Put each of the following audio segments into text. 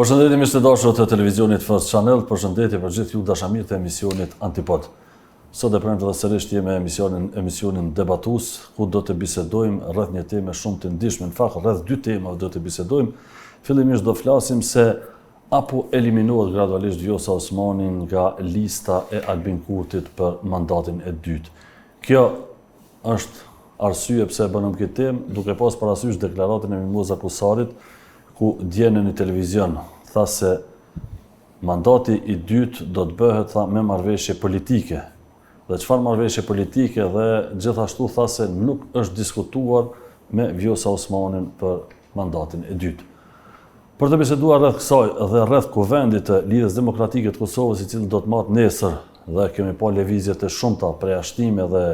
Përshëndetje miq të dashur të televizionit First Channel, përshëndetje për gjithë ju dashamirë të emisionit Antipod. Sot e premte sërish jemi emisionin Debatus, ku do të bisedojmë rreth një teme shumë të ndihshme, në fakt rreth dy tema do të bisedojmë. Fillimisht do flasim se apo eliminohet gradualisht Vjosa Osmani nga lista e Albin Kurtit për mandatin e dytë. Kjo është arsye pse e bënëm këtë temë, duke pas parasysh deklaratën e Mimoza Kusarit, ku dje në një televizion tha se mandati i dytë do të bëhet me marrëveshje politike. Dhe çfarë marrëveshje politike dhe gjithashtu tha se nuk është diskutuar me Vjosa Osmanin për mandatin e dytë. Për të biseduar rreth kësaj dhe rreth kuvendit të Lidhjes Demokratike të Kosovës, i cili do të marrë nesër, dhe kemi pa lëvizje të shumta përjashtime dhe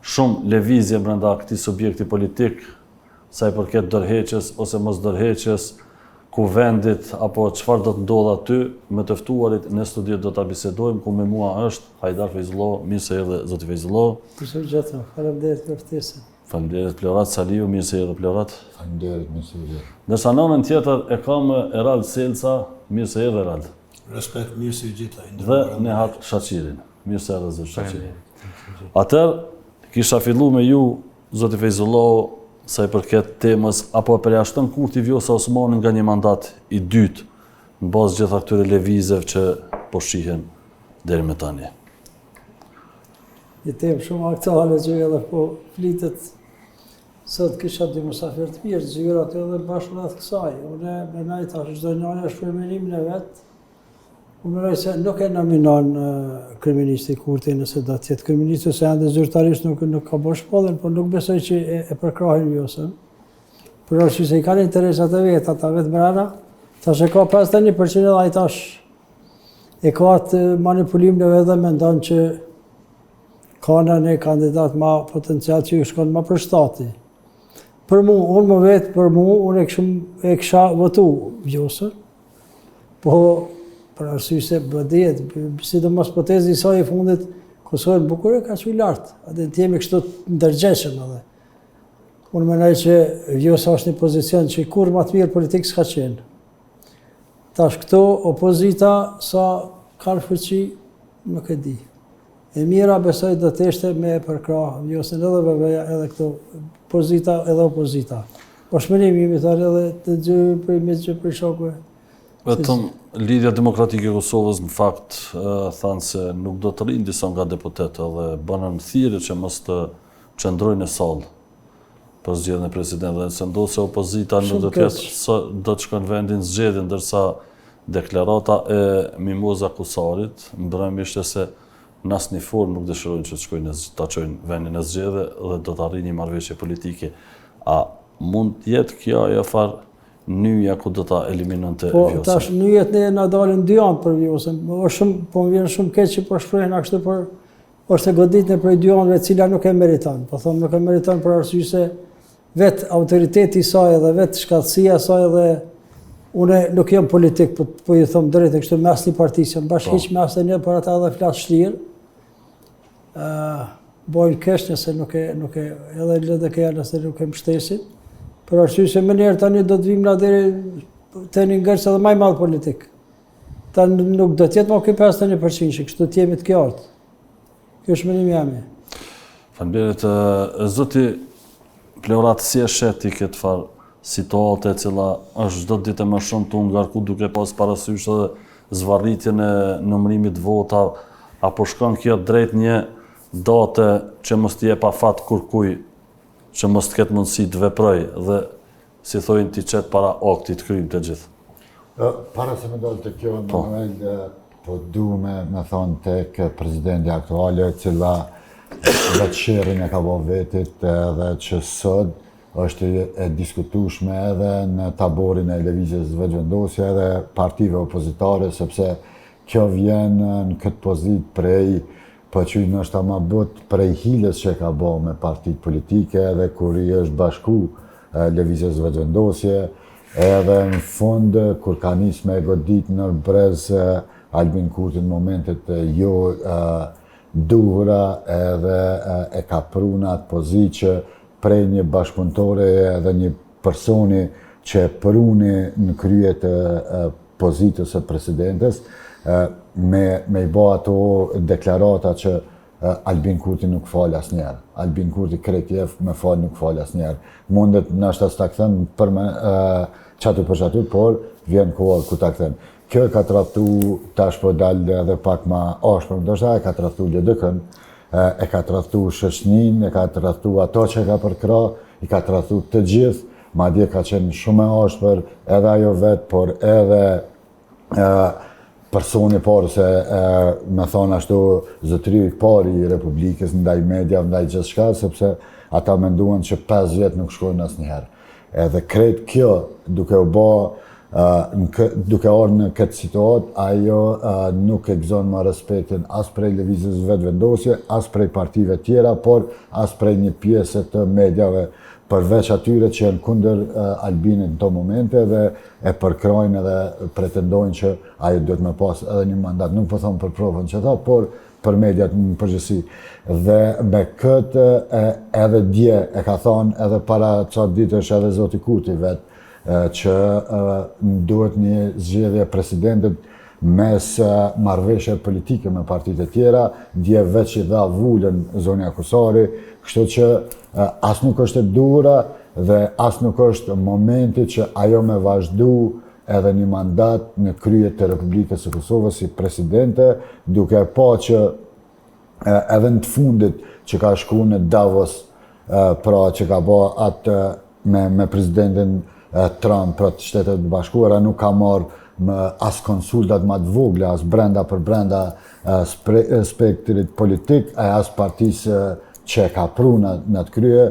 shumë lëvizje brenda këtij subjekti politik, sa i përket dërheqjes ose mos dërheqjes kuvendit apo çfarë do të ndodh aty, me të ftuarit në studio do ta bisedojmë, ku me mua është Hajdar Feyzullah, mirë se erdhe zoti Feyzullah. Përshëndetje, faleminderit për ftesën. Faleminderit Plorat Saliu, mirë se erdhe Plorat. Faleminderit, mirë se erdhe. Ndërsa nënën tjetër e ka me Erald Selca, mirë se erdhe Erald. Respekt, mirë se u gjeta. Dhe Nehat Shaqirin, mirë se erdhe zoti Shaqiri. Atëherë kisha fillu me ju zoti Feyzullah, sa i përket temës apo përjashton Kurti Vjosa Osmanin nga një mandat i dytë në bazë gjitha këtyre lëvizjeve që po shihen deri më tani. Një temë shumë aktuale që edhe po flitet. Sot kisha dy mysafir të mirë, zgjurat edhe bashkë rreth kësaj. Unë mendoj tash çdo njëri është për menimin e vet. Unë mendoj se nuk e nominon kryeministi Kurti nëse do të jetë kryeminist ose ende zyrtarisht nuk ka bërë shkollën, por nuk besoj që e përkrahin Vjosën. Por arsye se i kanë interesat e vet, ata vetë brenda, tash e ka 51% edhe ai tash e ka atë manipulim në vetë dhe mendon që ka një kandidat ma potencial që ju shkon ma për shtati. Për mu, unë më vetë, unë e kisha votu Vjosën, po për arsye se bëdiet, sidomos hipotezi i saj e fundit, Kosovën bukur e ka qenë lartë, atë të jemi kështu të ndërgjeshëm edhe. Unë mendoj që Vjosa është një pozicion që kur më të mirë politik s'ka qenë. Tash këto opozita sa kanë fuqi, nuk e di. E mira besoj do të ishte me përkrah Vjosën edhe VV-ja edhe këto pozita edhe opozita. Po shmenimi mi thar edhe të gjë për shokëve. Vetëm Lidhja Demokratike e Kosovës në fakt thanë se nuk do të rinë disa nga deputetë dhe bënën thirrje që mos të qëndrojnë në sallë për zgjedhjen e presidentit, dhe se ndosë opozita nuk do të shkojnë vendin zgjedhjen, ndërsa deklarata e Mimoza Kusarit mbrëmje ishte se në asnjë formë nuk dëshirojnë që të shkojnë ta çojnë vendin e zgjedhje dhe do të arrijnë një marrëveshje politike. A mund të jetë kjo ajo farë nyja ku do ta eliminonte Vjosën? Po tash nyjet ne na dalin dy anë për Vjosën. Është shumë, po më vjen shumë keq që po shprehin kështu, por është e goditën për dy anëve të cila nuk e meriton. Po them nuk e meriton për arsye se vet autoriteti i saj dhe vet shkallësia e saj dhe unë nuk jam politik, po ju them drejtë kështu me asnjë parti, jam bashkë hiç me asnjë, por ata edhe flas shlir. Bojnë kesh nëse nuk e edhe lëdë ke nëse nuk e mbështesin. Për arsye se më njerë tani do të vim na deri të një ngërës edhe maj madhë politik. Tani nuk do t'jetë më këj 51%, që kështu t'jemi të kjartë. Kjo është menimi jemi. Faleminderit, zoti Plorat, si e sheti këtë farë situate cila është çdo ditë më shumë të ngarku duke pas parasysh edhe zvarritjen e numërimit vota, apo shkon kjo drejt një date që mos t'i jep afat kurkuj, që mos të ketë mundësi të veproj dhe, si thojnë, t'i qetë para aktit krymë të gjithë. Para se me dojnë të kjo, po du me thonë tek presidenti aktuale, cila dhe të shirin e ka bo vetit dhe që sot është e diskutueshme edhe në taborin e lëvizjes vetëvendosje edhe partive opozitare, sepse kjo vjen në këtë pozit prej po që në është ama bët prej hiles që ka bo me partit politike edhe kur i është bashku lëvizjes vetëvendosje, edhe në fund kur ka nis me godit në brez Albin Kurti në momentet jo duhura edhe e ka pruna atë pozit që prej një bashkëpunëtore edhe një personi që pruni në krye të pozitës së presidentes, me I bë ato deklarata që Albin Kurti nuk fal asnjëherë. Albin Kurti krejt me fal nuk fal asnjëherë. Mundet nashta s'ta kthen për me çatu për çatu, por vjen koha ku ta kthen. Kjo ka tradhtu tash po dal edhe pak më ashpër, ndoshta e ka tradhtu LDK-n, e ka tradhtu shoqëninë, e ka tradhtu ato që ka përkra, I ka tradhtu të gjithë, madje ka qenë shumë e ashpër edhe ajo vet, por edhe personi parë se me thonë ashtu zotëri I parë I Republikës ndaj media, ndaj gjithçka, sepse ata menduan që 5 vjet nuk shkojnë asnjëherë. Edhe krejt kjo duke u bë duke ardhur në këtë situatë, ajo nuk e gëzon më respektin as prej lëvizjes vetvendosje, as prej partive tjera, por as prej një pjesë të mediave, përveç atyre që janë kundër Albinit në to momente dhe e përkrojnë edhe pretendojnë që ajo duhet me pas edhe një mandat. Nuk po them për provën që tha, por për mediat në përgjithësi. Dhe me këtë edhe dje e ka thonë edhe para çfarë ditësh edhe zoti Kurti vetë, që duhet një zgjedhje presidentit mes marrëveshje politike me partitë e tjera, dje veç I dha vulën Zonja Kusari, kështu që as nuk është e dura dhe as nuk është momenti që ajo me vazhdu edhe një mandat në krye të Republikës së Kosovës si presidente, duke pa që edhe në të fundit që ka shku në Davos, pra që ka ba atë me presidentin Trump për të Shtetet Bashkuara, nuk ka marrë as konsultat më të vogla, as brenda për brenda spektrit politik, as partisë që ka pru në të krye,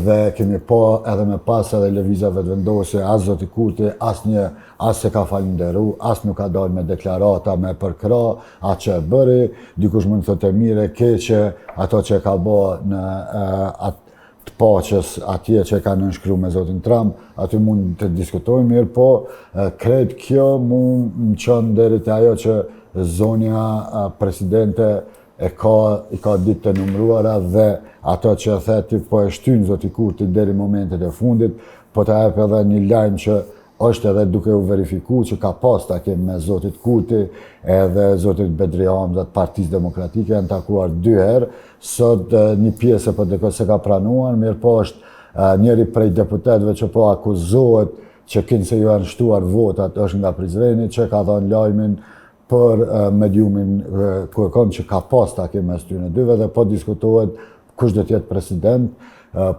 dhe kemi pa edhe me pas edhe lëvizja vetvendosje, as zoti Kurti, as se ka falenderu, as nuk ka dalë me deklarata, me përkra, atë që e bëri, dikush mund të thotë mire, keqe, ato që ka bë në atë të paqes atje që ka nënshkru me zotin Trump, aty mund të diskutojmë mirë, po krejt kjo mund më qënë deri te ajo që zonja presidente I ka ditë të numruara dhe ato që e theti po e shtynë zoti Kurti deri momentet e fundit, po të jep edhe një lajm që është edhe duke u verifiku që ka pas takim me zotit Kurti edhe zotit Bedri Hamzat Partisë Demokratike, janë takuar 2 herë, sot një pjesë për deko se ka pranuar, mirë po është njëri prej deputetëve që po akuzohet që kinë se ju janë shtuar votat është nga Prizreni, që ka dhënë lajmin për mediumin kërkon që ka pas takim mes tyre dyve dhe po diskutohet kush do të jetë president,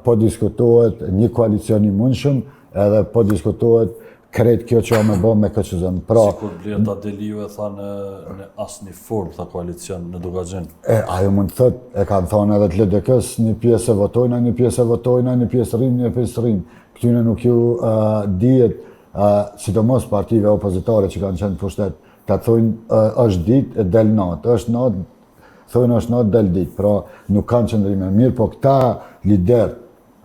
po diskutohet një koalicion I mundshëm, edhe po diskutohet krejt kjo që me bë me KQZ-n. Pra, sikur Bleta Deliu e tha në asnjë formë tha koalicion në Dugaxhin. Ajo mund të thotë, e kanë thonë edhe të LDK-s, një pjesë e votojnë, një pjesë e votojnë, një pjesë rrinë, një pjesë rrinë. Këtyne nuk ju dihet, sidomos partive opozitare që kanë qenë pushtet, ta thonë është ditë, del natë, është natë, thonë është natë, del ditë, pra nuk kanë qëndrime mirë, po këta lider,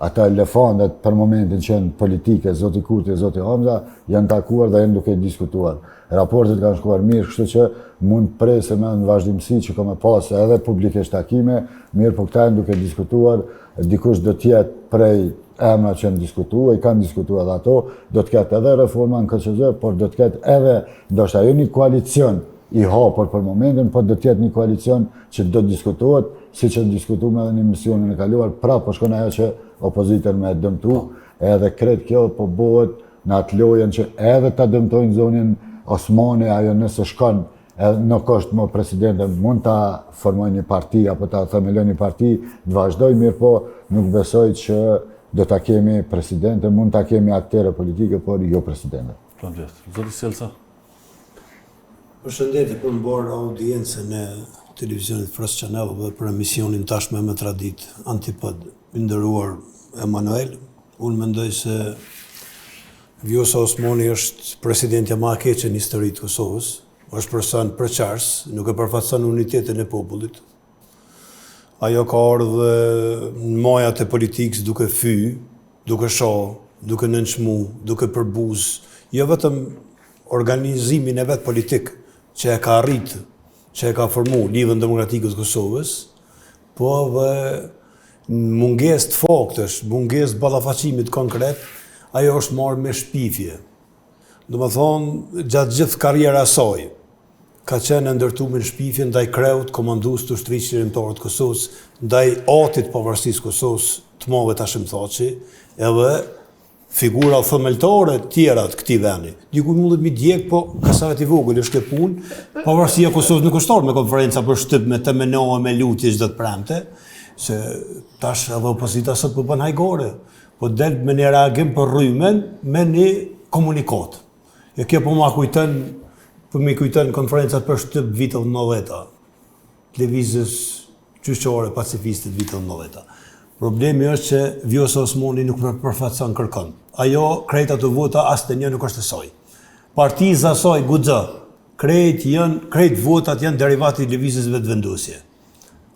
ata elefantet për momentin që janë politike, zoti Kurti e zoti Hamza, janë takuar dhe janë duke diskutuar. Raportet kanë shkuar mirë, kështu që mund presim në vazhdimsi që ka me pas edhe publikisht takime, mirë, po këta janë duke diskutuar, dikush do t'jetë prej emra që në diskutua, I kanë diskutua dhe ato, do të ketë edhe reforma në KQZ, por do të ketë edhe, ndoshta jo një koalicion I hapur për momentin, por do të jetë një koalicion që do të diskutohet, si që diskutuam edhe në misionin e kaluar, pra po shkon ajo që opozitën me dëmtu, edhe krejt kjo po bëhet në atë lojën që edhe ta dëmtojnë zonin Osmani, ajo nëse shkon, edhe nuk është më presidente, mund ta formojnë një parti, apo ta themelojnë një parti, të vazhdoj mirë, po nuk besoj që do ta kemi presidente, mund ta kemi aktere politike, por jo presidente. Zoti Selca. Përshëndetje, për mbarë audiencën e televizionit Fras Channel dhe për emisionin tashme me tradit Antipod, nderuar Emanuel. Unë mendoj se Vjosa Osmani është presidentja më e keqe në historitë të Kosovës, është person përqars, nuk e përfaqëson unitetin e popullit. Ajo ka ardhur në majat e politikës duke fy, duke shoh, duke nënçmu, duke përbuz, jo vetëm organizimin e vet politik që e ka arrit, që e ka formu Lidhën Demokratike të Kosovës, po dhe mungesë të faktësh, mungesë ballafaqimit konkret, ajo është marrë me shpifje. do më thonë, gjatë gjithë karriera saj, ka qenë ndërtuar në shpifje ndaj kreut, komandues të ushtrisë qërimtare të Kosovës, ndaj atit pavarësisë Kosovës, të Mave Hashim Thaçi, edhe figura themeltare tjera të këtij vendi. Dikush mundet mi djeg, po kasavet i vogël është kjo punë, pavarësia e Kosovës nuk është me konferenca për shtyp, me temenoa, me lutje çdo të premte, se tash edhe opozita sot po bën hajgore, po del me një reagim për rrymen, me një komunikat. E kjo po më kujton konferencat për shtyp vitet 90-ta, lëvizjes gjyqësore pacifiste të vitet 90-ta. Problemi është që Vjosa Osmani nuk përfaqëson kërkon. Ajo krejt ato vota as të një nuk është e saj. Partiza saj guxo. Krejt votat janë derivati i lëvizjes vetëvendosje.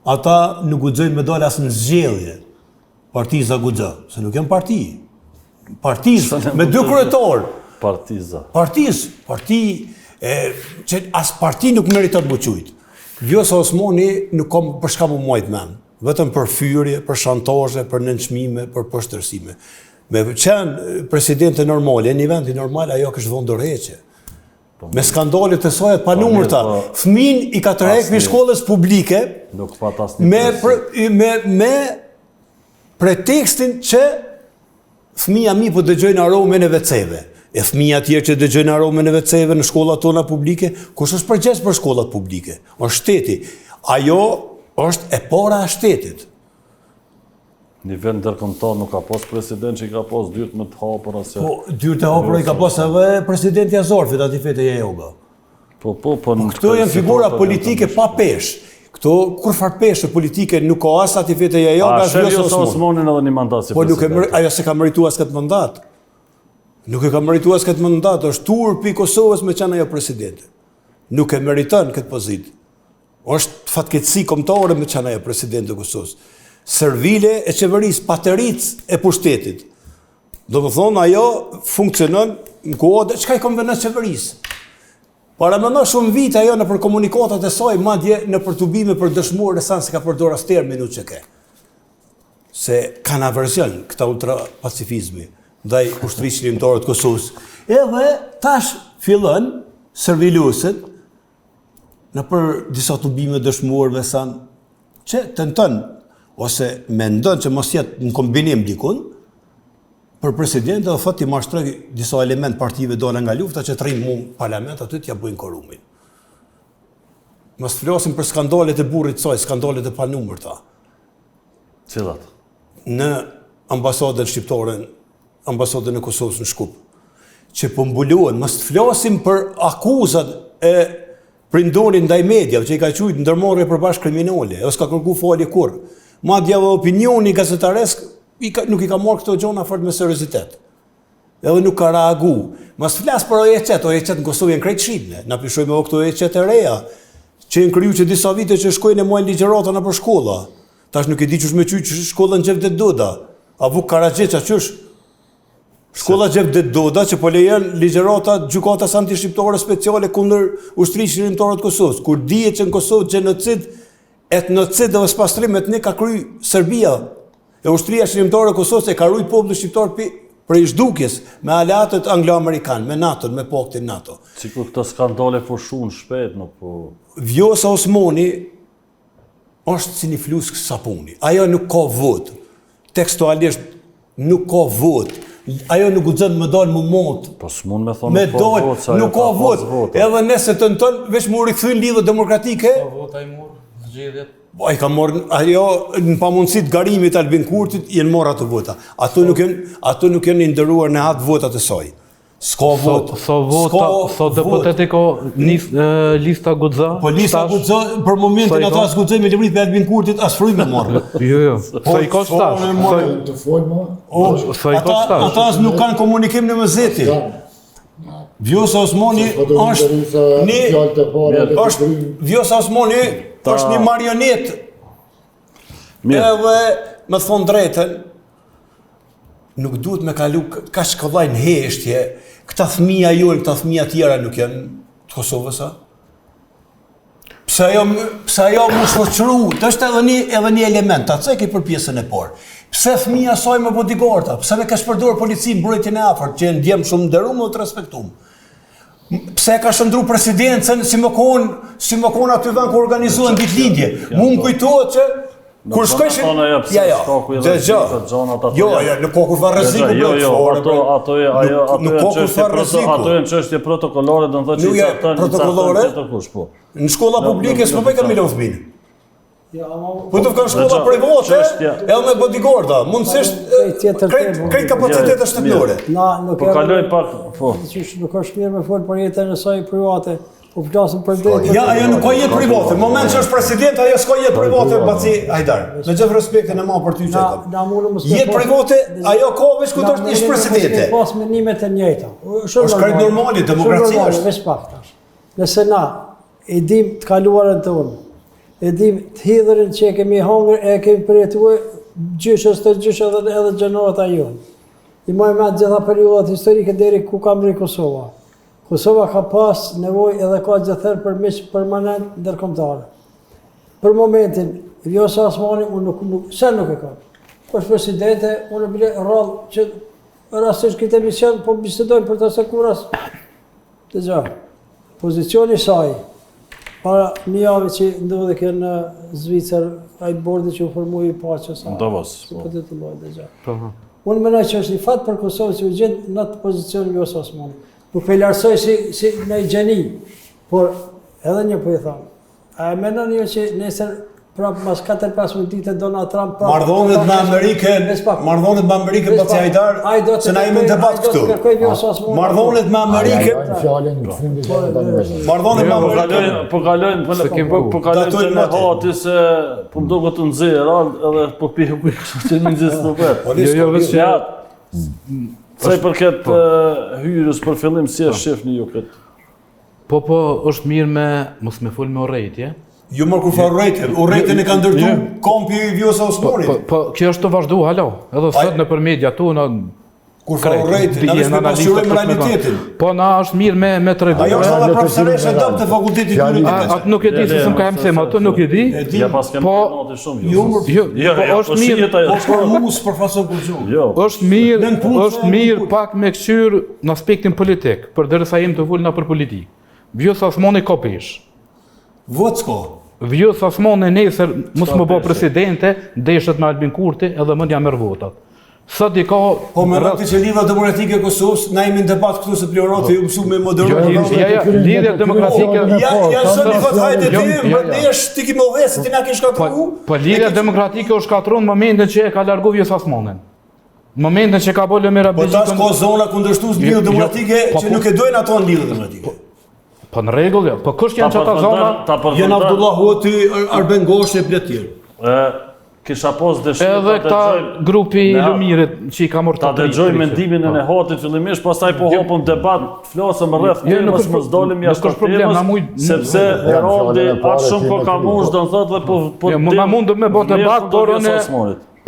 Ata nuk guxojnë me dalë as në zgjedhje. Partiza guxo, se nuk janë parti. Partizë me dy kryetar. Parti që as parti nuk meriton më quajt. Vjosa Osmani nuk ka për çka më majt mend. Vetëm për fyrje, për shantazhe, për nënçmime, për poshtërsime. Me qenë presidente normale, në një vend normal, ajo kështë vonë dorëheqje. Me skandalet e saj pa numërta. Fëmin i ka tërhequr në shkollës publike me pretekstin që fëmija mi po dëgjojnë aromën e WC-ve. E fëmija tjerë që dëgjojnë aromën e WC-ve në shkollat tona publike, kush është përgjegjës për shkollat publike? Është shteti. Ajo është e para e shtetit. Një vend ndërkombëtar nuk ka pas president që i ka pas dyrt më të hapur ose. Po, dyrt e hapura i ka pas edhe presidenti Azorfit, aty fete Jajoga. Po. Këto janë figura politike pa peshë. Këto kur far peshë politike nuk ka as aty fete Jajoga as Vjosa Osmani edhe një mandat si president. Po ajo se ka merituar as këtë mandat. Nuk e ka merituar as këtë mandat, është turpi i Kosovës me qenë ajo presidente. Nuk e meriton këtë pozitë. Është fatkeqësi kombëtare me qenë ajo presidente e Kosovës. Servile e qeverisë, pateric e pushtetit. Do të thonë, ajo funksionon në kohë, çka i konvenon qeverisë. Paramendon shumë vite ajo në për komunikatat e saj, madje në përtubime për dëshmorë e se ka përdor as termin që ke. Se kanë aversion këta ultrapacifizmi ndaj ushtrisë qërimtare të Kosovës. Edhe tash fillon serviluesit në për disa tubime dëshmorëve që tenton ose mendon që mos jetë në kombinim dikun, për president dhe thot t'i mashtroj disa element partive dole nga lufta që të rrinë mu parlament aty t'ja bëjnë korumin. Mos flasim për skandalet e burrit saj, skandalet e panumërta. Cilat? Në ambasadën shqiptare, ambasadën e Kosovës në Shkup, që po mbulohen, mos flasim për akuzat e prindorin ndaj mediave, që i ka quajtur ndërmarrje përbashkë kriminale, ose ka kërkuar falje kurrë. Madje opinioni gazetaresk nuk i ka marrë këto gjona fort me seriozitet. Edhe nuk ka reagu. Mas flas për OEQ në Kosovë janë krejt shqipne. Na pishojmë me këto OEQ e reja, që janë kriju që disa vite që shkojnë e muajnë ligjërata në për shkolla. Tash nuk e di qësh me qyq shkollën Gjevdet Doda. A Vuk Karagjeqa qësh? Shkolla Gjevdet Doda që po lejon ligjërata gjykatas antishqiptare speciale kundër ushtrisë qërimtare të Kosovës. Kur dihet që në Kosovë genocid etnocid dhe spastrim etnik ka kry Serbia. E ushtria qërimtare e Kosovës e ka rujt popullin shqiptar për zhdukjes me aleatët anglo-amerikan, me NATO, me paktin NATO. Sikur këto skandale fushun shpejt nuk po. Vjosa Osmani është si një flusk sapuni. Ajo nuk ka vot. Tekstualisht nuk ka vot. Ajo nuk guxon më dalë më mot. Po s'mund me thonë nuk ka vot. Edhe nëse tenton veç më rikthyn lidhje demokratike. Po vota i mor zgjedhjet. Ai ka marrë ajo në pamundësi të garimit të Albin Kurtit janë marrë ato vota. Ato nuk janë nderuar në atë votat e saj. S'ka vot. So deputeti ko lista guxo. Po lista guxo për momentin ata as guxojnë me librit me Albin Kurtit as frymë marrë. Jo. Sa i kosta? Ata nuk kanë komunikim në mëzeti. Vjosa Osmani Vjosa Osmani është një marionet. Edhe me thonë drejtën, nuk duhet me kalu ka shkollaj në heshtje, këta fëmija jonë, këta fëmija tjera nuk janë të Kosovës, a? Pse ajo më shoqëru, të është edhe një element, ta ceki për pjesën e parë. Pse fëmija saj me bodyguarda, pse me ka shpërdor policinë mbrojtjen e afërt, që janë djemë shumë nderuar dhe të respektuar. Pse e ka shëndru presidencën si më konë aty vend ku organizohen ditëlindje. Mu më kujtohet që kur shkojshin në kohë kur fa rreziku ato janë çështje protokollore, do të thotë që ata protokollore në shkolla publike s'po bëj kanë milon fëmijë. Po të kanë shkolla private, edhe me bodyguarda, mundësisht krejt kapacitete shtetërore. Po kaloj pak, po. Nuk është mirë me fol për jetën e saj private. Po flasim për drejtë. Ja, ajo nuk ka jetë private. Në moment që është president, ajo s'ka jetë private baci Hajdar. Me gjithë respektin e madh për ty që ka. Jetë private, ajo ka veç kur është ish presidente. Pas mendimet e njëjta. Është krejt normale, demokracia është. Veç pak tash. Nëse na e dim të kaluarën tonë, e dim të hidhërin që e kemi hangër, e kemi përjetuar gjyshës të gjyshë edhe gjenerata jonë. I majme atë gjitha periodat historike deri ku kam rri Kosova. Kosova ka pas nevojë edhe ka gjithëherë për miq permanent ndërkombëtar. Për momentin, Vjosa Osmani unë nuk e ka. Po është presidente, unë bile rrallë që rastisht këtë emision po bisedojmë për të sekuras. Të gjë, pozicioni saj, para një javë që ndodhe kjo në Zvicër, ai bordi që u formui i paqes. Davos. Po të lloj të gjë. Unë mendoj që është i fat për Kosovë që u gjen në atë pozicion Vjosa Osmani. Nuk e larsoj si në i gjeni, por edhe një po i thamë. A e menon një që nesër prapë mas 4-5 ditë Donald Trump prapë... Marrëdhëniet me Amerikën baci Hajdar, se na jemi në debat këtu. Marrëdhëniet me Amerikën... Marrëdhëniet me Amerikën... Po kalojnë me hati se po më duket të nxjerr edhe po pihu që në nxjerr të vet. Jo vetë sa i përket hyrjes për fillim si e shihni ju këtë? Po, është mirë me mos me fol me urrëtie. Jo më kur fa urrëtin e ka ndërtu kompi i Vjosa Osmanit. Po, kjo është të vazhdu hala, edhe sot nëpër media tu na kur fa urrëtin, na është pasurojmë realitetin. Po na është mirë me tregu. Ajo është edhe profesoreshe dëm të fakultetit juridik. Atë nuk e di se s'm ka mësim, atë nuk e di. Ja pas kemi notë shumë. Jo, është mirë. Po mus për fason kurrë. Jo. Është mirë pak me kçyr në aspektin politik, përderisa jemi të volna për politikë. Vjosa Osmani ka pesh. Vocko. Vjosa Osmani nesër mos më bë presidente, ndeshet me Albin Kurti edhe mund ja merr votat. Sa di ka... Po me rëti që lidha demokratike e Kosovës, na jemi në debat këtu se priorati ju mësu me modernu. Lidhja demokratike... Ja sot një thot hajde ti, më nesh ti ki më dhesë, ti na ke shkatru. Po lidhja demokratike u shkatru në momentin që e ka largu Vjosa Osmanin. Në momentin që ka bëllë me Rabizikën... Po tash ka zona kundërshtues lidhje demokratike që nuk e dojnë ato në lidhje demokratike. Po në rregull, po kush janë çata zona? Jan Abdullah Hoti, Arben Goshi e pletjer. Kisha pos dëshirë edhe këta grupi i Lumirit që i ka marrë ta dëgjoj mendimin e Nehatit fillimisht, pastaj po hapëm debat, flasëm rreth temës, mos dalim jashtë temës, sepse Randi atë shumë ko ka mundë, do në thotë dhe po... Ma mundë me bo debat, por unë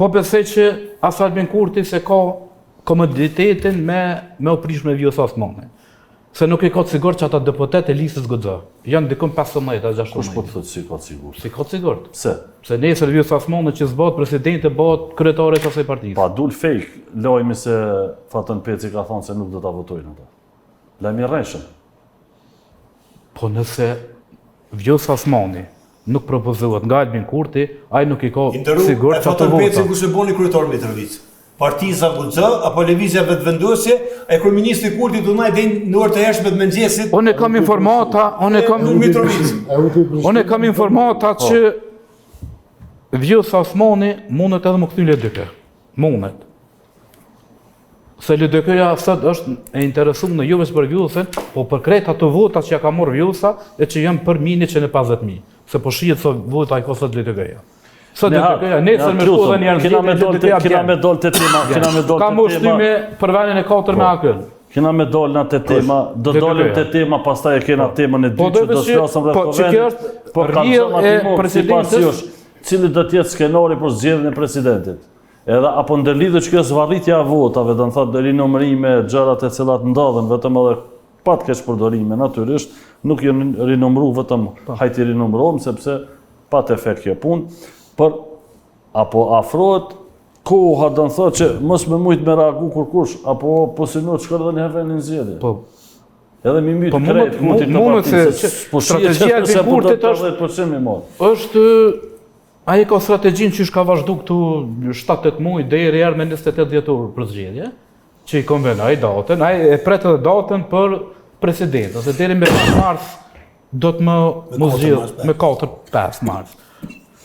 po besoj që as Albin Kurti se ka komoditetin me oprish me Vjosa Osmani. Se nuk e ka të sigurt që ata deputet e listës Goxha. Janë dikon 15-16. Kush po të thotë si ka të sigurt? Si ka të sigurt? Pse? Se nesër Vjosa Osmani që s'bëhet presidente, bëhet kryetare të asaj partisë. Pa dul fake, lajmi se Fatën Peci ka thonë se nuk do ta votojnë ata. Lajmi rreshëm. Po nëse Vjosa Osmani nuk propozohet nga Albin Kurti, ai nuk i ka sigurt që ato vota. Fatën Peci kush e boni kryetar Mitrovic? Partiza Goxha apo lëvizja vetëvendosje, e kryeministri Kurti do ndaj në orë të hershme të mëngjesit. Unë kam informata, unë kam informata që Vjosa Osmani mundet edhe më kthy LDK. Mundet. Se LDK-ja sot është e interesuar në jo vetëm për Vjosën, po për krejt ato vota që ja ka marrë Vjosa e që janë për mini që në 50.000. Se po shihet sot vota i ka sot LDK-ja. Sot LDK-ja nesër me shkollë njerëz kena me dol te tema, Ka më shtyme për vendin e 4 me akëll. Kena me dol në te tema, do dalim te tema, pastaj e kena temën e dytë që do flasim rreth konventit. Po rrjedh e presidentës, cili do të jetë skenari për zgjedhjen e presidentit. Edhe apo ndërlidhet që kjo zvarritja e votave, do të thotë rinomërime, gjërat e cilat ndodhen vetëm edhe pa të keq përdorime natyrisht, nuk janë rinomëruar vetëm hajti rinomërojmë sepse pa të efekt kjo punë. Për apo afrohet koha, do të thotë që mos më mujt me reagu kur kush, apo po synohet shkon edhe një herë në zgjedhje. Po. Edhe mi mytë Po krejt kurtit të mundet partisë. se strategjia e Binkurtit është 10% më mos. është ai ka strategjinë që ka vazhdu këtu 7-8 muaj deri herë me 28 dhjetor për zgjedhje, që i konvenoi datën, ai e pret edhe datën për president, ose deri me 5 mars do të më zgjidh me 4-5 mars.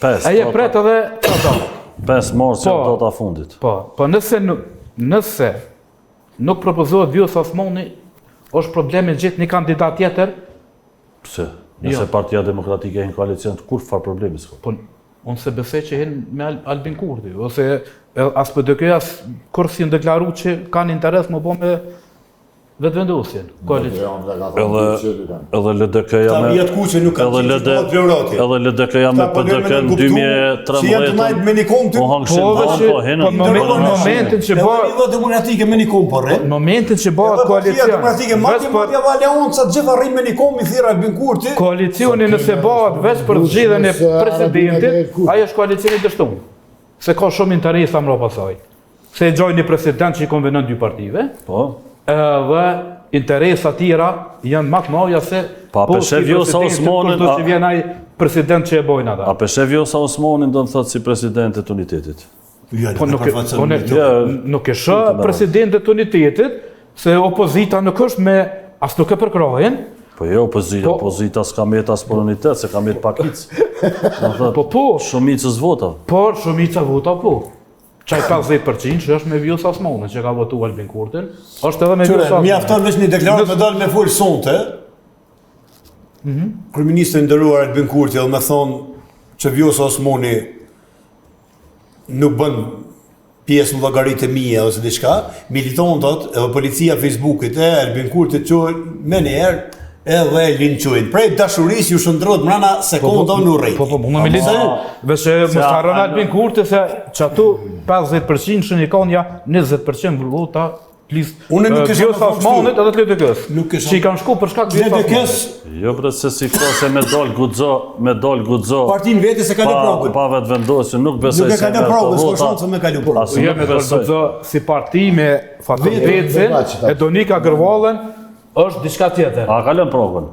5. Ai e pret edhe ka datë. 5 mars janë Po. data fundit. Po nëse nuk propozohet Vjosa Osmani, është problemi gjithë një kandidat tjetër. Pse? Nëse Partia Demokratike e në koalicion, kur farë problemi s'ka? Po, unë se besoj që hin me Albin Kurti, ose as për dëkëj as kur si në deklaru që kanë interes më bo me vetëvendosjen, koalicion. Edhe LDK-ja me... Taviat Kuqe nuk ka qenë që priorati. Edhe LDK-ja me PDK në 2013... Si janë të najtë me një kom të... O hangëshin Po, banë, në momentin që Edhe bëhet... një demokratike me një kom për rrë. Në momentin që bëhet Partia koalicion... demokratike, madje Valeonca gjitha rrim me një kom i thira Albin Kurti. Koalicioni nëse bëhet veç për zgjidhjen e presidentit, ai është koalicioni dështuar. Se ka shumë interesa mbrapa saj. Se e gjojnë një president që i konvenon dy partive, Po. edhe interesa tjera janë më të mëdha se Pa, peshe Vjosa Osmanin, do të vjen ai president që e bojnë ata. A peshe Vjosa Osmanin do në thotë si president të unitetit? Po nuk e shoh presidentin e unitetit, se opozita nuk është me as nuk e përkrahen. Po jo, opozita s'ka met as për unitet, se ka met pakic. Po, Shumicës vota. por shumica vota po. Qaj 50% që është me Vjosa Osmanin, që ka votu Albin Kurtin, është edhe me Vjosa Osmanin. Mjafton veç një deklaratë me dalë me full sonte. Kryeministri i nderuar Albin Kurti edhe me thonë që Vjosa Osmani nuk bën pjesë në llogaritë mia ose diçka, militantët edhe policia Facebookit e Albin Kurti çoj më një herë edhe linçojnë. Prej dashurisë ju shndrohet mbrana sekonda në urrëti. Po, unë me lidhë, veç mos harron Albin Kurti se që ato 50% që një kanë ja 20% vota Unë nuk kisha Vjosa Osmanit edhe të LDK-s. Nuk kisha- Që i kanë shku për shkak të Vjosa LDK-s Osmanit. Jo bre se si ka se me dal guxo. partinë vetë se ka lë progën. Pa vetë vendosje, nuk besoj Nuk e ka lë merr progën, s'ka vota. shanse me kalu progën. As Jo nuk me besoj. do si parti me Fatih Becin, Vetë, e Donika Gërvallën, është diçka tjetër. A ka lënë progën?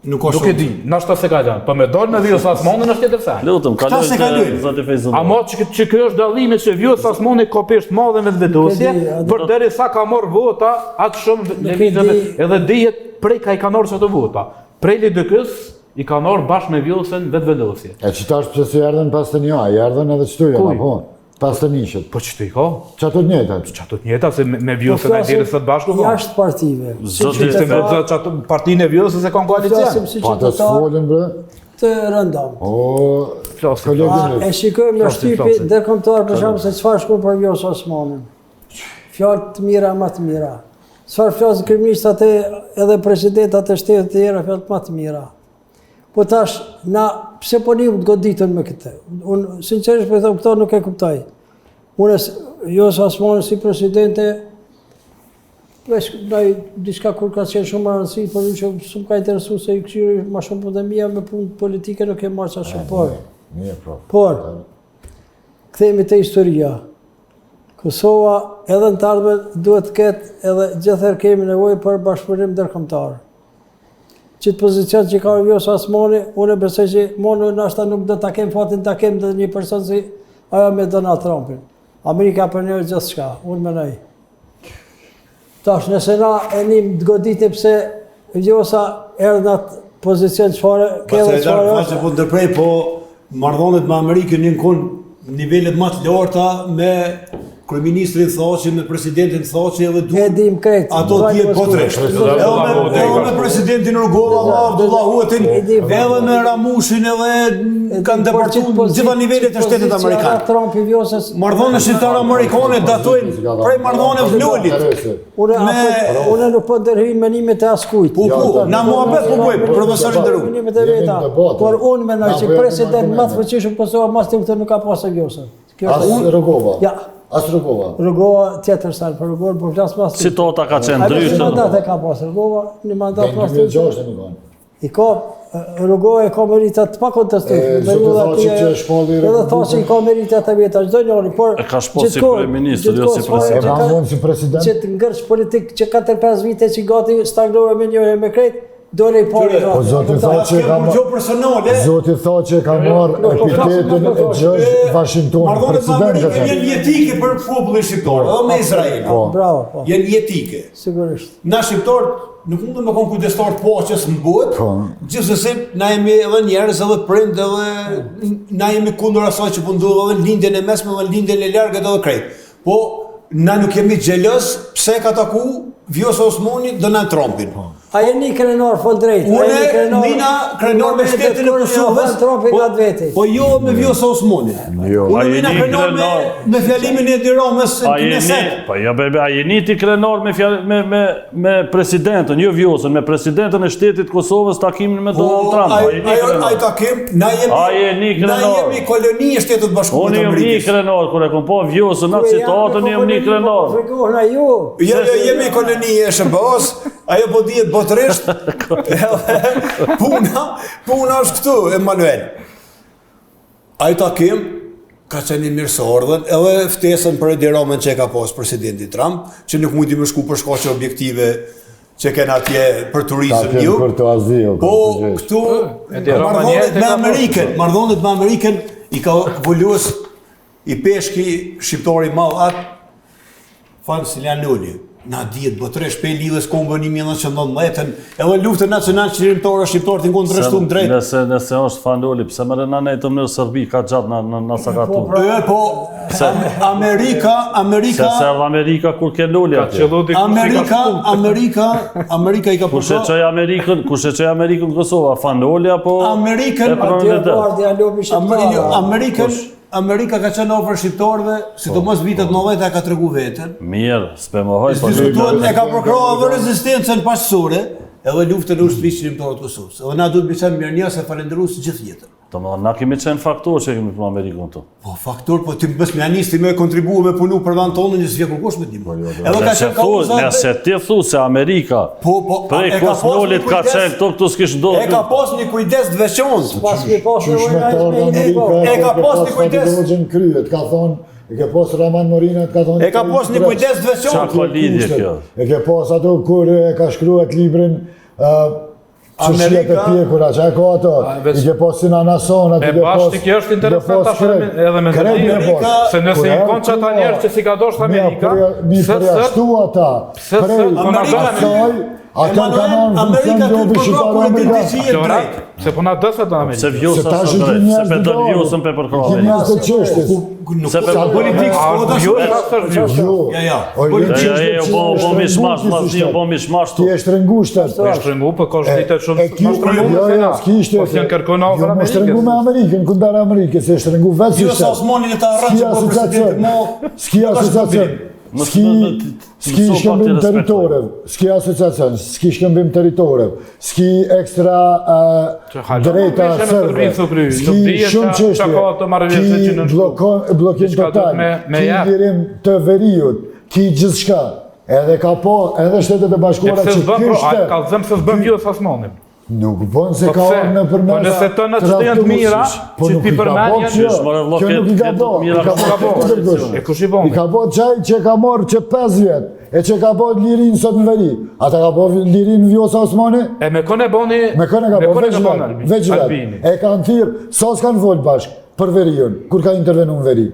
Nuk ka Nuk e shumë. di, nashta se ka lënë. Po me dal me Vjosa Osmanin është tjetër fjalë. Lutëm, Këta se kalojnë. zoti Fejzullah. Ama që kjo është dallimi që Vjosa Osmani ka peshë të madhe me vetëdosje, për derisa ka marrë vota, atë shumë lëvizëve, edhe dihet prej ka i kanë orë që ato vota. Prej LDK-s i kanë orë bashkë me Vjosën vetëvendosje. E qëta është pëse si erdhen pas të një, i erdhen edhe qëtu jam, Kuj? apo? Pas të njëshët. Po që të i ka? Që ato të njëjtat? Që ato të njëta, se me Vjosën e dire së të bashku ka. Jashtë partive. Zoti Ishte me që ato partinë e Vjosës e kanë Flasim koalicion. si Pa të qytetar s'folën, bre? të rëndam. O, Flasim. kolegin E shikojmë në shtypi flasim. ndërkombëtar për shkak se çfarë shkon për Vjosa Osmanin. Fjalë të mira më të mira. Çfarë flasin kryeministrat edhe presidentat e shtetit të tjerë fjalë më të mira. Po tash pse po nim të goditën me këtë? Unë sinqerisht po them këto nuk e kuptoj. Unë Vjosa Osmani si presidente veç ndaj diçka kur ka qenë shumë rëndësi, por që shumë ka interesu se i këshiri ma shumë pandemia me punë politike nuk e marrë qa shumë, por, kthehemi te historia. Kosova edhe në të ardhmen duhet të ketë edhe gjithëherë kemi nevojë për bashkëpunim ndërkombëtar. Qitë pozicion që ka Vjosa Osmani, unë e besoj që monë nashta nuk do ta kem fatin ta kem dhe një person si ajo me Donald Trumpin. Amerika për një gjithë shka, unë menoj. Tash, nëse na e njëm të goditim pse Vjosa erdhë në atë pozicion qëfare, Pastaj darë faqe po ndërprej, po marrëdhëniet me Amerikën një konë nivellet më të larta me kryeministrin Thaçi, me presidentin Thaçi edhe E dim krejt. ato tjetë botërisht. Edhe me presidentin Rugova, Abdullahuetin, edhe me Ramushin edhe kanë departuar gjitha nivellet e shtetit amerikan. Trumpi Vjosës. Marrëdhëniet shqiptar-amerikane datojnë prej marrëdhënieve Vlolit. Unë nuk po ndërhyj menimet e askujt. Po, na muhabet po bëjmë, profesorin nderuar. Menimet e veta. Por unë mendoj që president më të fuqishëm Kosova mas tim këtë nuk ka pasur Vjosën. As Rogova. Ja. As Rogova. Rogova tjetër sa, për Rogova po flas mas tim. Situata ka qenë Një ndryshme. mandat e ka pasur Rogova, një mandat mas tim. 2006 e më kanë. I ka rrugoj ka meritat të pakontestueshme. Zotë Thaçi që është shpalli Edhe Thaçi ka meritat e veta çdo njëri, por E ka shpall si kryeministër, jo si president. E ka mund si president. Që të ngërsh politik që 4-5 vite që gati stagnove me njëherë me krejt, dole i pari Po Zoti Thaçi ka personale. Zoti Thaçi ka marrë epitetin e George Washington, president. Jenë jetike për popullin shqiptar, edhe me Izraelin. Bravo, po. Jenë jetike. Sigurisht. Na shqiptarët nuk mundën me kon kujdestar të paqes në botë. Gjithsesi na jemi edhe njerëz edhe prind edhe na jemi kundër asaj që po ndodh edhe lindjen e mesme edhe lindjen e largët edhe krejt. Po na nuk jemi xheloz pse ka taku Vjosa Osmani Donald Trumpin. A jeni krenar fol drejt. Nina krenar me shtetin e Kosovës. Po jo me Vjosa Osmani. Unë nina krenar me fjalimin e Edi Ramës në Knesset. Po ja bebe, a jeni ti krenar me presidentën, jo Vjosën, me presidentën e shtetit Kosovës takimin me Donald Trump. Ai takim, na jemi koloni e Shtetit Bashkuar të Amerikës. Unë jam një krenar, kur e kom pa Vjosën atë citatën, jam një krenar. Jo, jemi koloni e SBA-s, ajo po dihet botërisht. Puna është këtu, Emanuel. Ai takim ka qenë mirësordhën, edhe ftesën për Edi Ramën që e ka pas presidenti Trump, që nuk mundi më shku për shkaqe objektive që kanë atje për turizëm ju. Për të azil. Po këtu marrëdhëniet me Amerikën i ka volus i peshki shqiptari madh atë Fansilian Luli. Na dihet botërisht pe lidhës kombën 1919-ën, edhe luftën nacionale çlirimtare shqiptarët i kundërshtuam drejt. Nëse është Fanoli, pse më rënë ne të në Serbi ka gjatë na sakatu. Po Amerika se Amerika kur ke Luli atë. Amerika i ka Kush e çoi Amerikën Kosova, Fanoli apo Amerika ka qenë ofër shqiptarëve, sidomos vitet 90 e ka tregu veten. Mirë, s'pe mohoj po. E ka përkrahur rezistencën paqësore, edhe luftën e ushtrisë çlirimtare të Kosovës. Edhe na duhet bëjmë mirënjohës e falenderues gjithë jetën. Domethënë na kemi qenë faktor që kemi punuar Amerikën këtu. Po faktor, po ti bës me anis ti më kontribuo me punu për vend tonë që s'vjen kurkush me ndihmë. Edhe ka qenë kauza. Nëse ti thu se Amerika prej Kosnolit ka qenë këtu s'kish ndodhur. E ka pas një kujdes të veçantë. Pas me pas E ka pas një kujdes. Kryet, ka thonë, e ke pas Raman Morinat, ka thonë. E ka pas një kujdes të veçantë. Çfarë ka lidhje kjo? E ke pas ato kur e ka shkruar librin Amerika e pjekura, që e ka ato, i ke pas si Nanasonat, i ke pas... E bashkë kjo është interesant edhe me Amerika, se nëse i konë që ata njerës që si ka dosht Amerika, mi përjashtu ata, prej asaj, ata kanë në funksion jobi shqiptarë se po na dësët në Amerikë. Se Vjosa së drejt, se pe dënë Vjosën pe përkrave. Kemi as të qështës. Se pe bo mishmash, bo mishmash Ti eshtë rëngushtet. Eshtë rëngu, për ka shtitet shumë mashtërëngu Jo, s'kishte. Po s'janë kërkona për Amerikën. Mështë rëngu me Amerikën, kundar Amerikës, eshtë rëngu vetë si Vjosa Osmani e ta arraqë për presidentin mo. S'ki asociacion. S'ki shkëmbim teritorev, s'ki asociacion, s'ki shkëmbim teritorev, s'ki ekstra drejta sërbe, s'ki shumë qështje, ki blokim total, ki lirim të veriut, ki gjithçka, edhe ka po, edhe Shtetet e Bashkuara që kishte... Ka zëmë se s'bëm Vjosa Osmanin. Nuk bënë se ka orë në përmesa... Po nëse të në që të janë të mira, që ti përmenjen... Kjo nuk i ka bo, E kush i bon? I ka bo qaj që ka morë që 5 vjetë, e që ka bo lirin sot në veri. Ata ka bo lirin Vjosa Osmani? E me kone boni... Me kone ka bo, veçilet. E kanë thirë, sa s'kanë volë bashkë për veriun, kur ka intervenu në veri.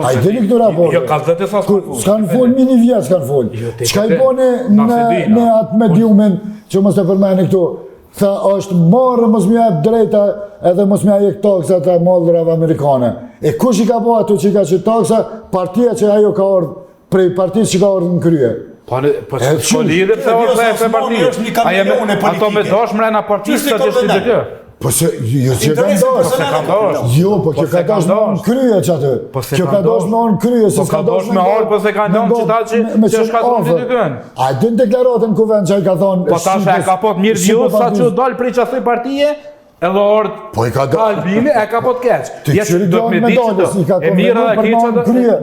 A i dini këtu raporte? Jo, ka zëtë e sa s'kanë folë. S'kanë folë, mini vjetë s'kanë folë. Qka i bone në atë mediumin që mos të përmeni këtu? Tha është marrë mos mja drejta edhe mos mja jek taksa të mallrave amerikane. E kush i ka bo ato që i ka që taksa? Partia që ajo ka ardhë, prej partisë që ka ardhë në krye. Po s'ko lidhë pëse orë dhe e partijë. Ato me dosh mrena partisë të gjithë të kjo. Po se, jo që ka ndosh. Jo, po kjo ka dosh me orë në krye që atë. Kjo ka dosh me orë në krye. Po ka dosh me orë, po se ka ndonë që ta që është ka thonë që të kënë. A din deklaratën kuvend që i ka thonë... Po ta shë e ka pot mirë Vjosa që dalë prej qasoj partije, edhe ardh Po i ka do... Albini e ka po të keq. Ti qëri do me dalës, i ka e mira dhe keqa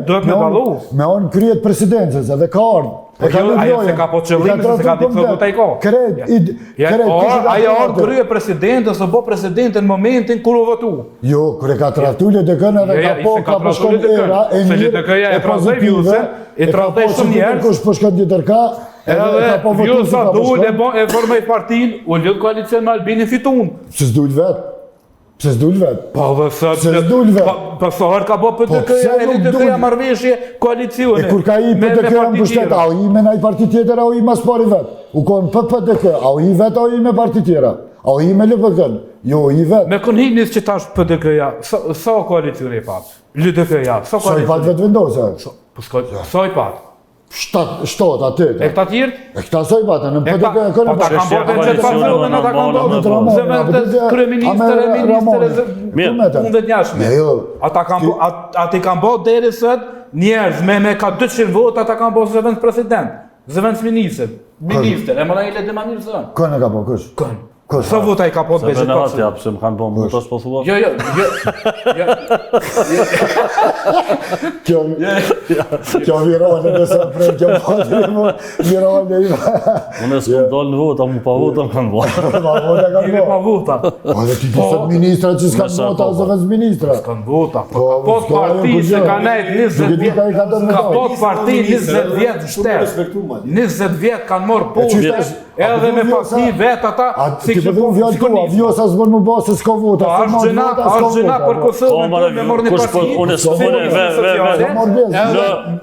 duhet me dallu. Me onë kryet presidencës edhe ka ardhë. Ajo se ka po qëllimin se ka ditë vota i ka. Ajo ardh krye presidentës o bo presidente në momentin kur u votu. Jo, kur e ka trahtu LDK-n edhe ka po shkon era e mirë e pozitive. E trahtaj shumë njerëz. Kush po shkon tjetër ka. Edhe ju sa dul e formoj partinë, u lidh koalicion me Albinin fitun. Pse s'dul vet? Pse s'dul vet? Po dhe sa po sa herë ka bë PDK-ja, LDK-ja marrëveshje koalicione. E kur ka i PDK-ja në pushtet, a u i me naj parti tjetër, a u i mas pari vet? U konë për PDK, a u i vet, a u i me parti tjera? A u i me LPK-n? Jo, i vet. Me kon hinis që tash PDK-ja, sa koalicione i pat? LDK-ja, sa Sa i pat vetë vendose? Sa i pat? 7, 8. E këta tjerë? E këta sa i patë, në PDK e kënë ata kanë bërë vetë pasionin, ata kanë bërë zëvendës kryeministër, unë dhe njashme. Ati kanë bërë deri sot njerëz me ka 200 vota, ata kanë bërë zëvendës president, zëvendës minister, e mëra i le dhe manirë zënë. Kënë e ka bërë, kush? Kënë. Sa vota i ka po të Se në hatja, pëse më kanë bërë më të është po thua? Jo. Kjo virale nëse prej, kjo pati më virale i Unë e s'kom dalë në vota, mu pa vota më kanë bërë. Ma vota kanë Jemi pa bërë. vota. Po dhe ti pësët ministra që s'kanë vota ose vëz ministra. Kanë vota. Po të parti që ka nejt 20 vjetë. Ka po të parti 20 vjetë në shtetë. 20 vjetë kanë morë pushtë. Edhe me parti vetë ata. Ti për dhe unë vjallë tua, vjosa s'bën më bërë se s'ka vota. Ashtë gjëna për Kosovën me morë një parti.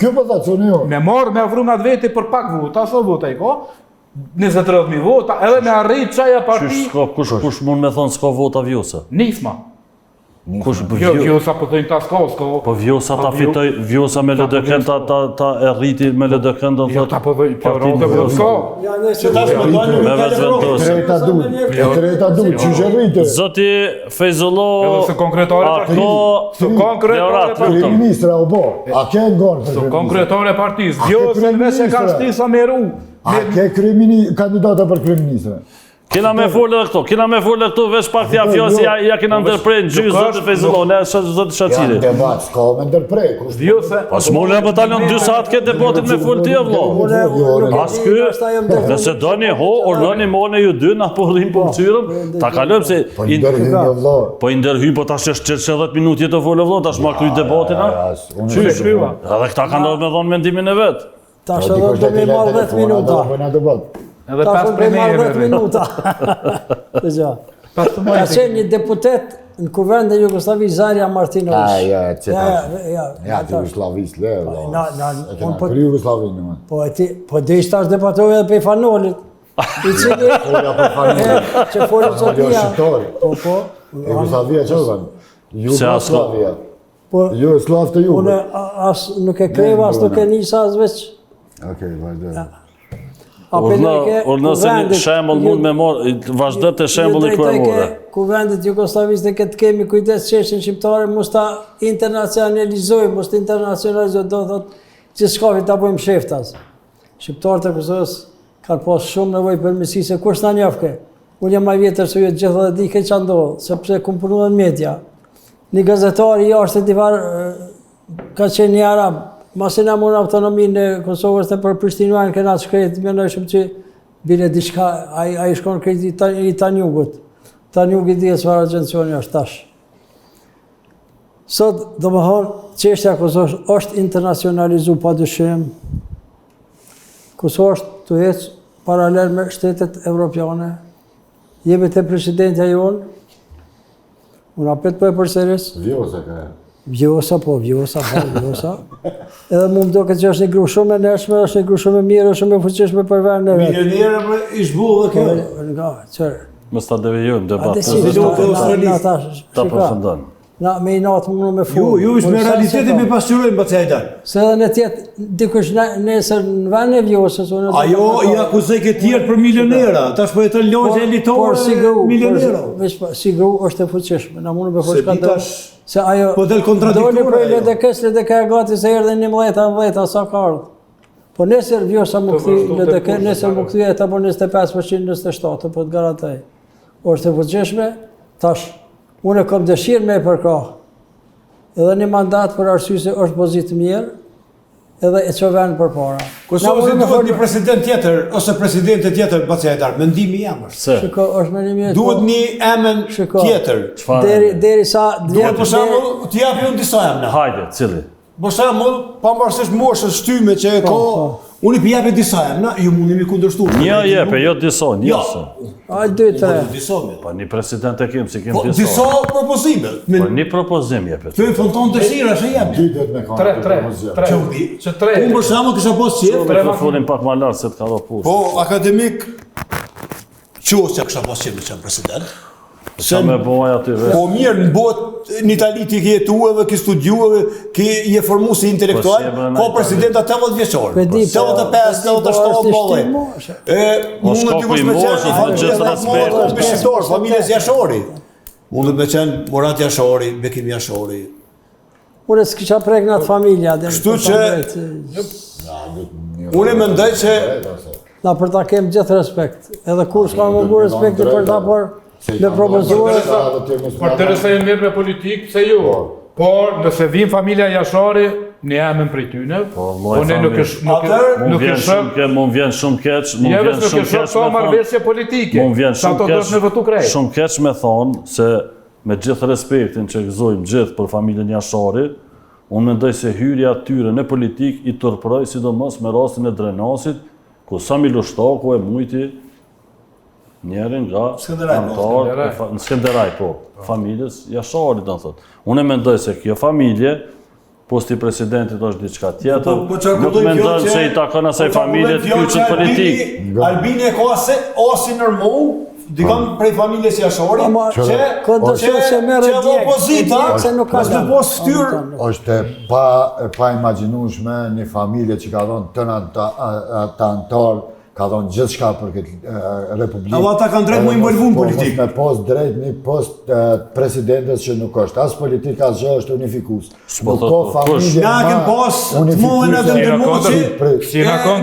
Kjo për dhe cënë jo. Me morë me vrunat veti për pak vota, sa vota i ko? 20-30.000 vota, edhe me arrit qaja parti. Kush mund me thonë s'ka vota vjosa? Nisma. Kush Vjosa po thëjnë ta s'ka. Po vjosa ta fitoj, vjosa me LDK-n ta e rriti me LDK-n do Jo, ta po thëjnë, po rrëndë vjosa. Me vetë vendosi. Treta du, që që rritë. Zoti Fejzullo, Edhe se konkretare parti. Su konkretare parti. Ministra o bo, a ke ngonë për Su konkretare parti. Vjosën veç e ka shtisa me ru. A ke kandidata për kryeministra? kena me folë edhe këto, veç pak t'ja fjasi, ja kena ndërprej në gjysë Zoti Fejzullo, ne Zoti Shaqiri. Janë debat, s'ka me ndërprej. Vjose. Pas më le bataljon 2 saat ke debatin me folë t'i vëllo. As ky, nëse doni ho, urnoni mone ju dy, na po rrim po mcyrëm, ta kalojmë se... Po i ndërhyjnë jo vlo. Po i ndërhyjnë, po tash është 10 minutë jetë folë vëllo, tash ma kry debatin, a? Qysh kryva? Edhe këta kanë me dhonë mendimin e vetë. Tash edhe do me marrë 10 minuta. Edhe Tash 5 do me marrë 10 premierë. minuta. Ka qenë një deputet në kuvend e Jugoslavi, Zarja Martinović. Ja, ti Jugoslavis le, e kena po- kry Jugoslavinë në më. Po dhe ishtë tash debatove edhe pe Fanolit. I cili... Folja për familje. Që folë sotia. Po. Jugoslavia që kanë? Jugoslavia. Po, Jugoslav të jugu. unë as nuk e kreva, as nuk e nisa, as veç. Okej, vazhdo. Urna se një shembull mund me morë, vazhdo të shembulli kryemore. Kuvendit Jugosllavisë dhe këtë kemi kujdes çështjen shqiptare, mos ta internacionalizojmë, do thotë që s'kafi ta bëjmë sheftas. Shqiptarët e Kosovës kanë pas shumë nevojë për mësi se kush na njofke. Unë jam më vjetër se ju të gjithë dhe di këtë ç'a ndodh, sepse kum punuar në media. Një gazetar i jashtë divar ka qenë një arab. Masi na mund autonominë e Kosovës të për Prishtinuan kena shkret, mendoj që bile diçka, ai shkon krejt i Tanjugut. Tanjugi di çfarë agjencioni është tash. Sot, domethënë, çështja e Kosovës është internacionalizuar padyshim. Kosova është të ecë paralel me shtetet evropiane. Jemi te presidentja jonë. Unë apet po e përsëris. Vjosa ka. Vjosa. Edhe mu më do këtë që është një gru shumë e nërshme, është një gru shumë e mirë, shumë e fuqishme për verë në vetë. Milionera më ishbu dhe kjo. Nga, qërë. Mos ta devijojmë debatin. Ate si, Ta përfundon. Na me i natë më me fu. Ju ishë me realitetin me pasqyrojmë për të ajdan. Se edhe në tjetë, dikush nesër në vend e vjosës. Ajo i akuzoj këtë tjerë për milionera, tash po e të lojë elitore milionera. Si gru është e fuqishme, na mundë me fuqishme. Se pitash, se ajo, po del kontradiktore doli prej ajo. LDK e gati se erdhe 11, sa ka ardhë. Po nesër vjosa më këthi LDK, nesër më këthi e ta po 25%, 27%, po të garantoj. Është e fuqishme, Tash, unë kam dëshirë me e përka, edhe një mandat për arsye se është pozitë mirë, edhe e që venë për para. Kosovës duhet një president tjetër, ose presidente tjetër, Baci Hajdar, mendimi jam është. Se, Shiko, është me një mirë. Duhet një emën tjetër. Deri sa... Duhet për shembull, t'i japi unë disa emna. hajde, cili? Për shembull, pavarësisht moshës shtyme që e ka, unë i japi disa emna, ju mundi mi kundërshtu. Një jepe, jo disa, një se. A, 2-3. Disa me. Po një president e kim, si kim Po, disa. disa propozime. Po një propozim jepet. Të fonton dëshira që jam. Dytet me kanë. 3. Që 3. Unë për shembull kisha pas qef. Mikrofonin pak ma lartë se të ka do pushtë. Po, akademik, qos që kisha pas qef me qenë president. Sa me bëvaj aty vetë. Po mirë, në botë, në Itali ti ke jetuave, ke studiuave, ke je formu si intelektual, Po, si e bërë në ka Itali. presidenta 80 vjeçor. Po, di, 85, 87 bollë. Po, s'ka ku i moshës, me gjithë respekt. Familjes Jashori. Mund të me qenë Murat Jashori, Bekim Jashori. Unë s'kisha prek në atë familja. Kështu që- Unë mendoj që Na për ta kem gjithë respekt. Edhe kur s'ka më bu respekti për ta, por me propozuar... Por të nëse e mirë me politikë, pse ju? Por nëse vin familja Jashari, një emën prej tyne, po ne nuk Mund vjen shumë keq, mund Jo, vjen nuk shumë është keq ka me marrëveshje politike. Mund vjen Sa shumë to do të me votu keq, krejt. shumë keq me thonë se me gjithë respektin që gëzojmë gjithë për familjen Jashari, unë mendoj se hyrja tyre në politik i turproi sidomos me rastin e Drenasit, ku Sami Lushtaku e mujti njerin nga në Skënderaj, po, familjes Jasharit, do të thotë. Unë mendoj se kjo familje, posti presidentit është diçka tjetër, nuk mendoj se i takon asaj familje të kyçet politik. Albini e ka asin nërmu, dikam prej familjes Jashori, që opozita, është në pos ftyrë. Është pa imagjinueshme një familje që ka dhënë të antarë, ka dhënë gjithë shka për këtë republikë. Ava ata kanë drejt mu involvu në politikë. Me post drejt, një post presidentes që nuk është. As politika, as gjë është unifikus. Nuk ka familje Na kem pas të mohën e të ndërmuqi,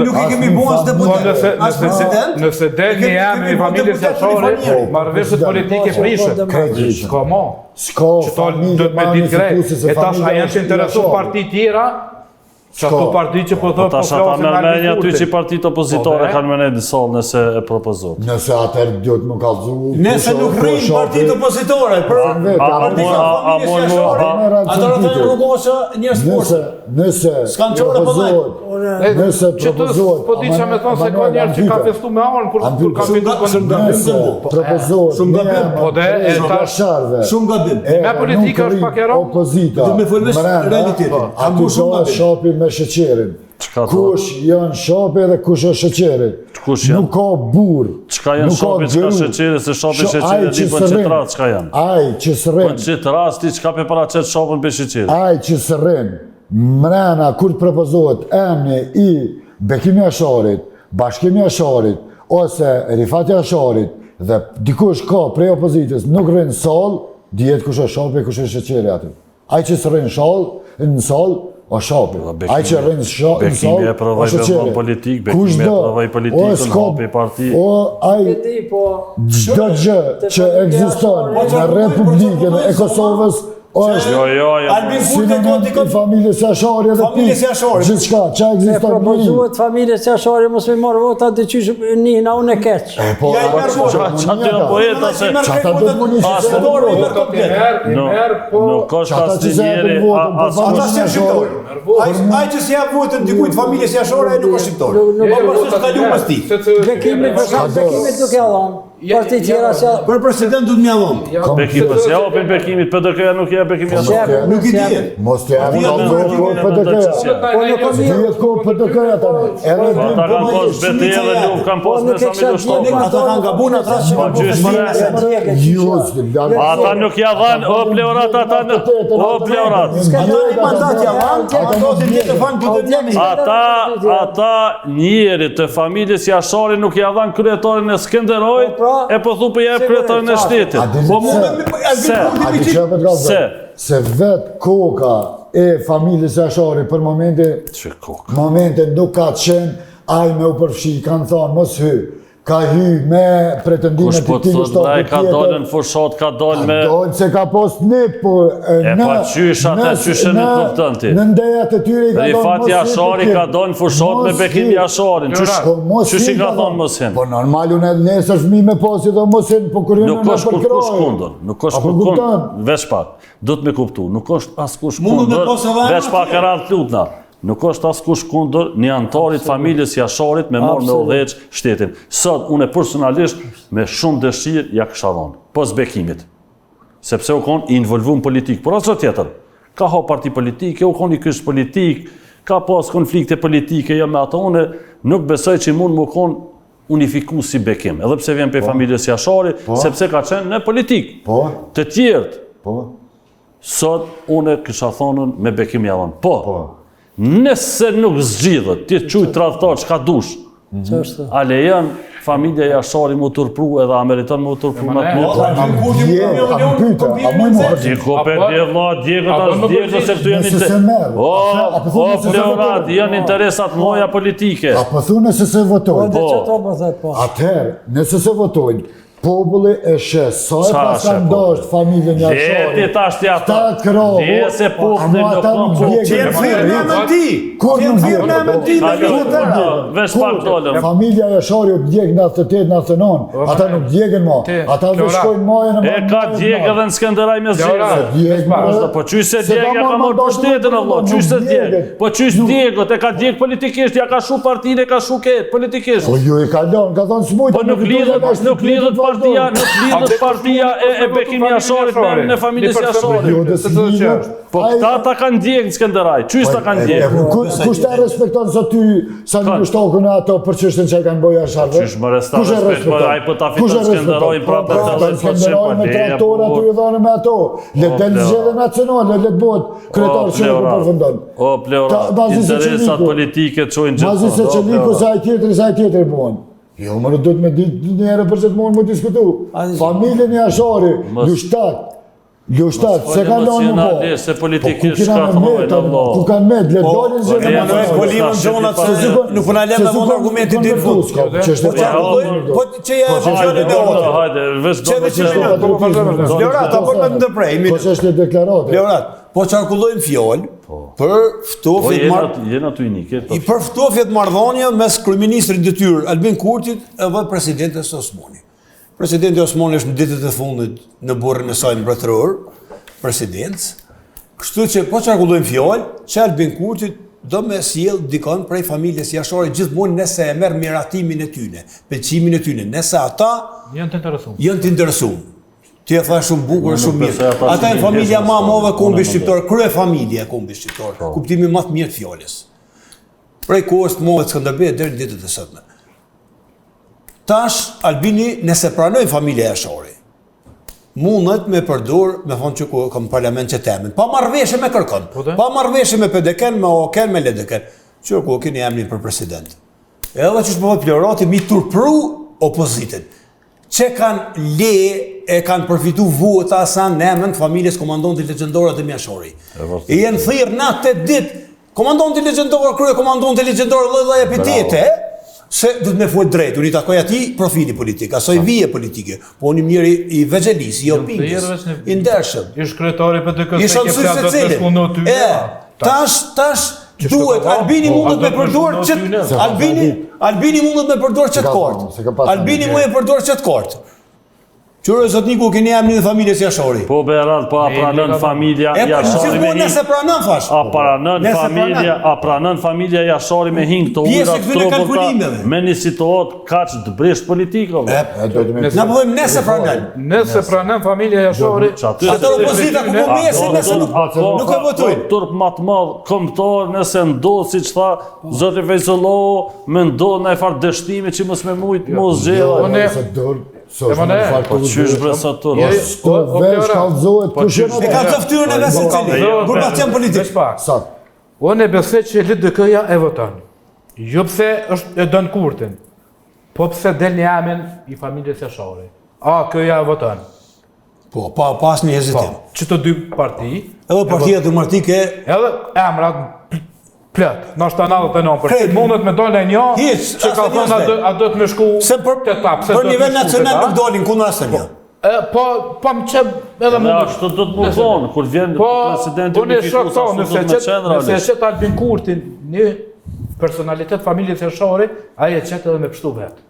nuk i kemi bo as deputet, as president. Nëse del një emër i familjes Jashari, marrëveshjet politike prishën. S'ka ma. S'ka familje me ditë krejt. E tash a janë që interesu parti tjera, që ato parti që po thotë po Tash ata merrmenja aty që partitë opozitore kanë më në sallë nëse e propozot. Nëse atëherë duhet më kallëzu. Nëse nuk rrinë partitë opozitore, për partitë familjes Jashori, ato në të rrugosha një sportë. Nëse propozohet, po di që me thonë se ka njerë që ka festu me anë, kur ka festu propozohet shumë gabim. Me politika është pak e rëndë. Opozita, me folmes realitetin. aty ka shapi me sheqerin. Kush janë shapi dhe kush është sheqeri. Nuk ka burr. Çka janë shapi, çka sheqeri, se shapi sheqeri di po çetrat çka janë. Ai që sërrin. Po çetrat ti çka pe para çet shapën pe sheqeri. Ai që sërrin. Mrena kur propozohet emri i Bekimi Jasharit, Bashkimi Jasharit ose Rifat Jasharit dhe dikush ka prej opozitës nuk rrin sall, dihet kush është shapi, kush është sheqeri aty. Ai që sërrin në sall, o shapi. Ai që rrin në sall, Bekimi e provoi me politik, Bekimi e provoi politikën, hapi parti. O ai çdo gjë që ekziston në Republikën e Kosovës Albin Kurti ka dikon familjes Jashari edhe familjes Jashari. Gjithçka, çka E ekziston. propozuat familjes Jashari mos me marrë vota dyqysh njëna unë e keq. Po, Çati janë poeta se çata do të mundi nuk ka asnjëri Ata si shqiptor. Ai që si jap votën dikujt familjes Jashore ai nuk është shqiptar. Po është kaluar sti. Bekimi duke dhënë. Parti tjera që... Për president duhet m'ia dhon. Bekimi se japin Bekimit, PDK nuk jep Bekimi asnjë. Nuk i dihet. Mos të janë ko PDK. Po nuk kam Dihet ko PDK ata. Edhe Ata kanë pas beti edhe nuk kanë pas me Sami Lushtaku. Ata kanë gabuar atë që Ata nuk ja dhan o pleurat ata o pleurat. ata një mandat ja dhanë, ata do të jetë fan budetimi. Ata njëri të familjes Jashari nuk ja dhan kryetarin e Skënderojit, e po thu për jep kryetarin e shtetit. Po mund se vet koka e familjes Jashari për momente nuk ka qenë ai me u përfshi, kanë thonë mos hy. ka hy me pretendime Kush po të thotë ai ka dalën në fushat, ka dalë me... Dojnë se ka pos një, po... pa qysh atë qysh e nuk kupton ti. Në ndejat e tyre i ka dalë Rifat Jashari ka dalë në fushat me Bekim Jasharin. Qysh i ka thonë mos hin? Po normal, unë edhe nesër fëmi me posi dhe mos hin, po kërë Nuk është kur kush kundër. Nuk është kur kundër. Veç pak. Do të me kuptu. Nuk është as kush kundër. Veç pak e radhë lutna. Nuk është as kush kundër një antarit familjes Jasharit me marrë me udhëheq shtetin. Sot, unë personalisht me shumë dëshirë ja kësha dhonë, pos Bekimit. Sepse u konë i involvu në politikë, por asë tjetër. Ka ha parti politike, u konë i kysh politik, ka pas konflikte politike, jo me ato, unë nuk besoj që mund më konë unifiku si Bekim. Edhe pse vjen për familjes Jasharit, sepse ka qenë në politikë. Të tjertë. Sot, unë kësha thonën me Bekim jadhën. Nëse nuk zgjidhët, ti quj tradhtar që ka dush, a lejon familja Jashari mu tërpru edhe ameriton mu tërpru me të mëtë. Diko për djevla, djegët as djegët se këtu janë interesat. O, Leonard, janë interesat moja politike. A pëthu nëse se votojnë. Atëherë, nëse se votojnë, populli e shes, sa e pas ka ndosht familjen Jashari. Veti tash t'ja ta. Dhe se populli nuk kanë po. Që firme me ti. Kur nuk djegën. Vesh pak dolem. Familja Jashari u djegë në 98-99. Ata nuk djegën ma. Ata vëshkojnë majën e E ka djegë edhe në Skënderaj me zhjegë. Po qysh se djegë ja ka morë për shtetin Allah. Qysh se djegë. Po qysh djegët e ka djegë politikisht. Ja ka shu partijin e ka shu ketë politikisht. Po ju e ka donë, ka thonë smujtë. Po nuk lidhët partia e Bekim Jasharit me në familjes Jasharit. Po këta ta kanë djegë në Skënderaj. Qysh ta kanë djegë? Kush ta respekton sa ty sa një shtokën e ato për çështën që kanë bëjë Jasharve? Qysh më resta respekt, po ai po ta fiton Skënderoj prapë të thotë Skënderoj me traktora ty i dhanë me ato. Le të zgjedhë nacionale, le të bëhet kryetar që nuk përfundon. O pleura, interesat politike çojnë gjithë. Mazi se çeliku sa ai tjetri bën. Jo, më do të me ditë një herë për që të mund më diskutu. Familjen e Jashari, Ljushtat, se ka lonë më po. Se politikisht ka thonojnë, Allah. Ku kanë med, le dolin zhe në Emanuel Polimën Gjonat se nuk përna lem me vonë argumentin ditë fund. Po që e fjallin e otër. Hajde, vesh do të që Leorat, apo me të ndërprej. Po që është deklarate. Leorat, po qarkullojmë fjallë për ftofjet marrëdhënie mes kryeministrit detyrë Albin Kurtit edhe presidentes Osmani. Presidenti Osmani është në ditët e fundit në burrin e saj mbretëror, presidencë, kështu që po qarkullojmë fjallë që Albin Kurtit do me sjell dikon prej familjes Jashari gjithmonë nëse e merr miratimin e tyne, pëlqimin e tyne, nëse ata janë të interesuar. Ti e tha shumë bukur, shumë mirë. Ata janë familja më e madhe e kombit shqiptar, kryefamilja e kombit shqiptar, kuptimi më të mirë të fjalës. Prej kohës të mohët Skënderbejit deri në ditët e sotme. Tash Albini, nëse pranojnë familja Jashari, mundet me përdor, me thonë që kam parlament që temen, pa marrëveshje me kërkon, pa marrëveshje me PDK-n, me OK-n, me LDK-n, që keni emrin për president. Edhe që shpëve Plorati mi turpru opozitin, që kanë e kanë përfitu vota sa në emën të familjes komandonti legjendore të Jashari. E jenë thirr në 8 ditë, komandonti legjendore, krye komandonti legjendore dhe epitete, se du të me full drejt, unë i takoj ati profili politik, asoj vije politike, po unë i mirë i vegjelis, i opinjës, i ndershëm. Ish kryetari për të kësë ke fjatë do të respondo ty. Tash duhet, Albini mundet me përdor qëtë, Albini mundet me përdor qëtë kartë. Albini mundet me përdor qëtë kartë. Qërë e Zotniku keni emrin e familjes Jashari. Po Berat, po a pranën familja Jashari me hingë. Nëse pranën fash. A pranën familja Jashari me hingë të ujra të trobërta me një situatë kaq të brisht politikove. Na përdojmë nëse pranën. Nëse pranën familja Jashari. Ato opozita ku po mesin nëse nuk e votojnë. Turp ma të madhë këmbëtar nëse ndodhë, si që tha Zoti Vejzollo, me ndodhë në e farë dështimi që mos me mujtë mos gjela. Po qysh bresat të rrës? Vesh kalzohet kushin. E ka të ftyrën e vesë të cili, gurbacion politik. Unë e besoj që LDK-ja e voton. Jo pse është e dënë Kurtin, po pse del një emrin i familjes Jashari. KJ-ja e voton. Po, pas një hezitim. Që të dy parti. Edhe partia demokratike. Edhe emrat Plot, në 99%. Mundet me dalë një që ka thënë a do të më shku te etap. Për nivel nacional nuk dolin kundër asnjë. Po më çep edhe Edhe ashtu do të mundon kur vjen presidenti unë nëse çet Albin Kurtin, një personalitet familjes Jashari, ai e çet edhe me pështu vet.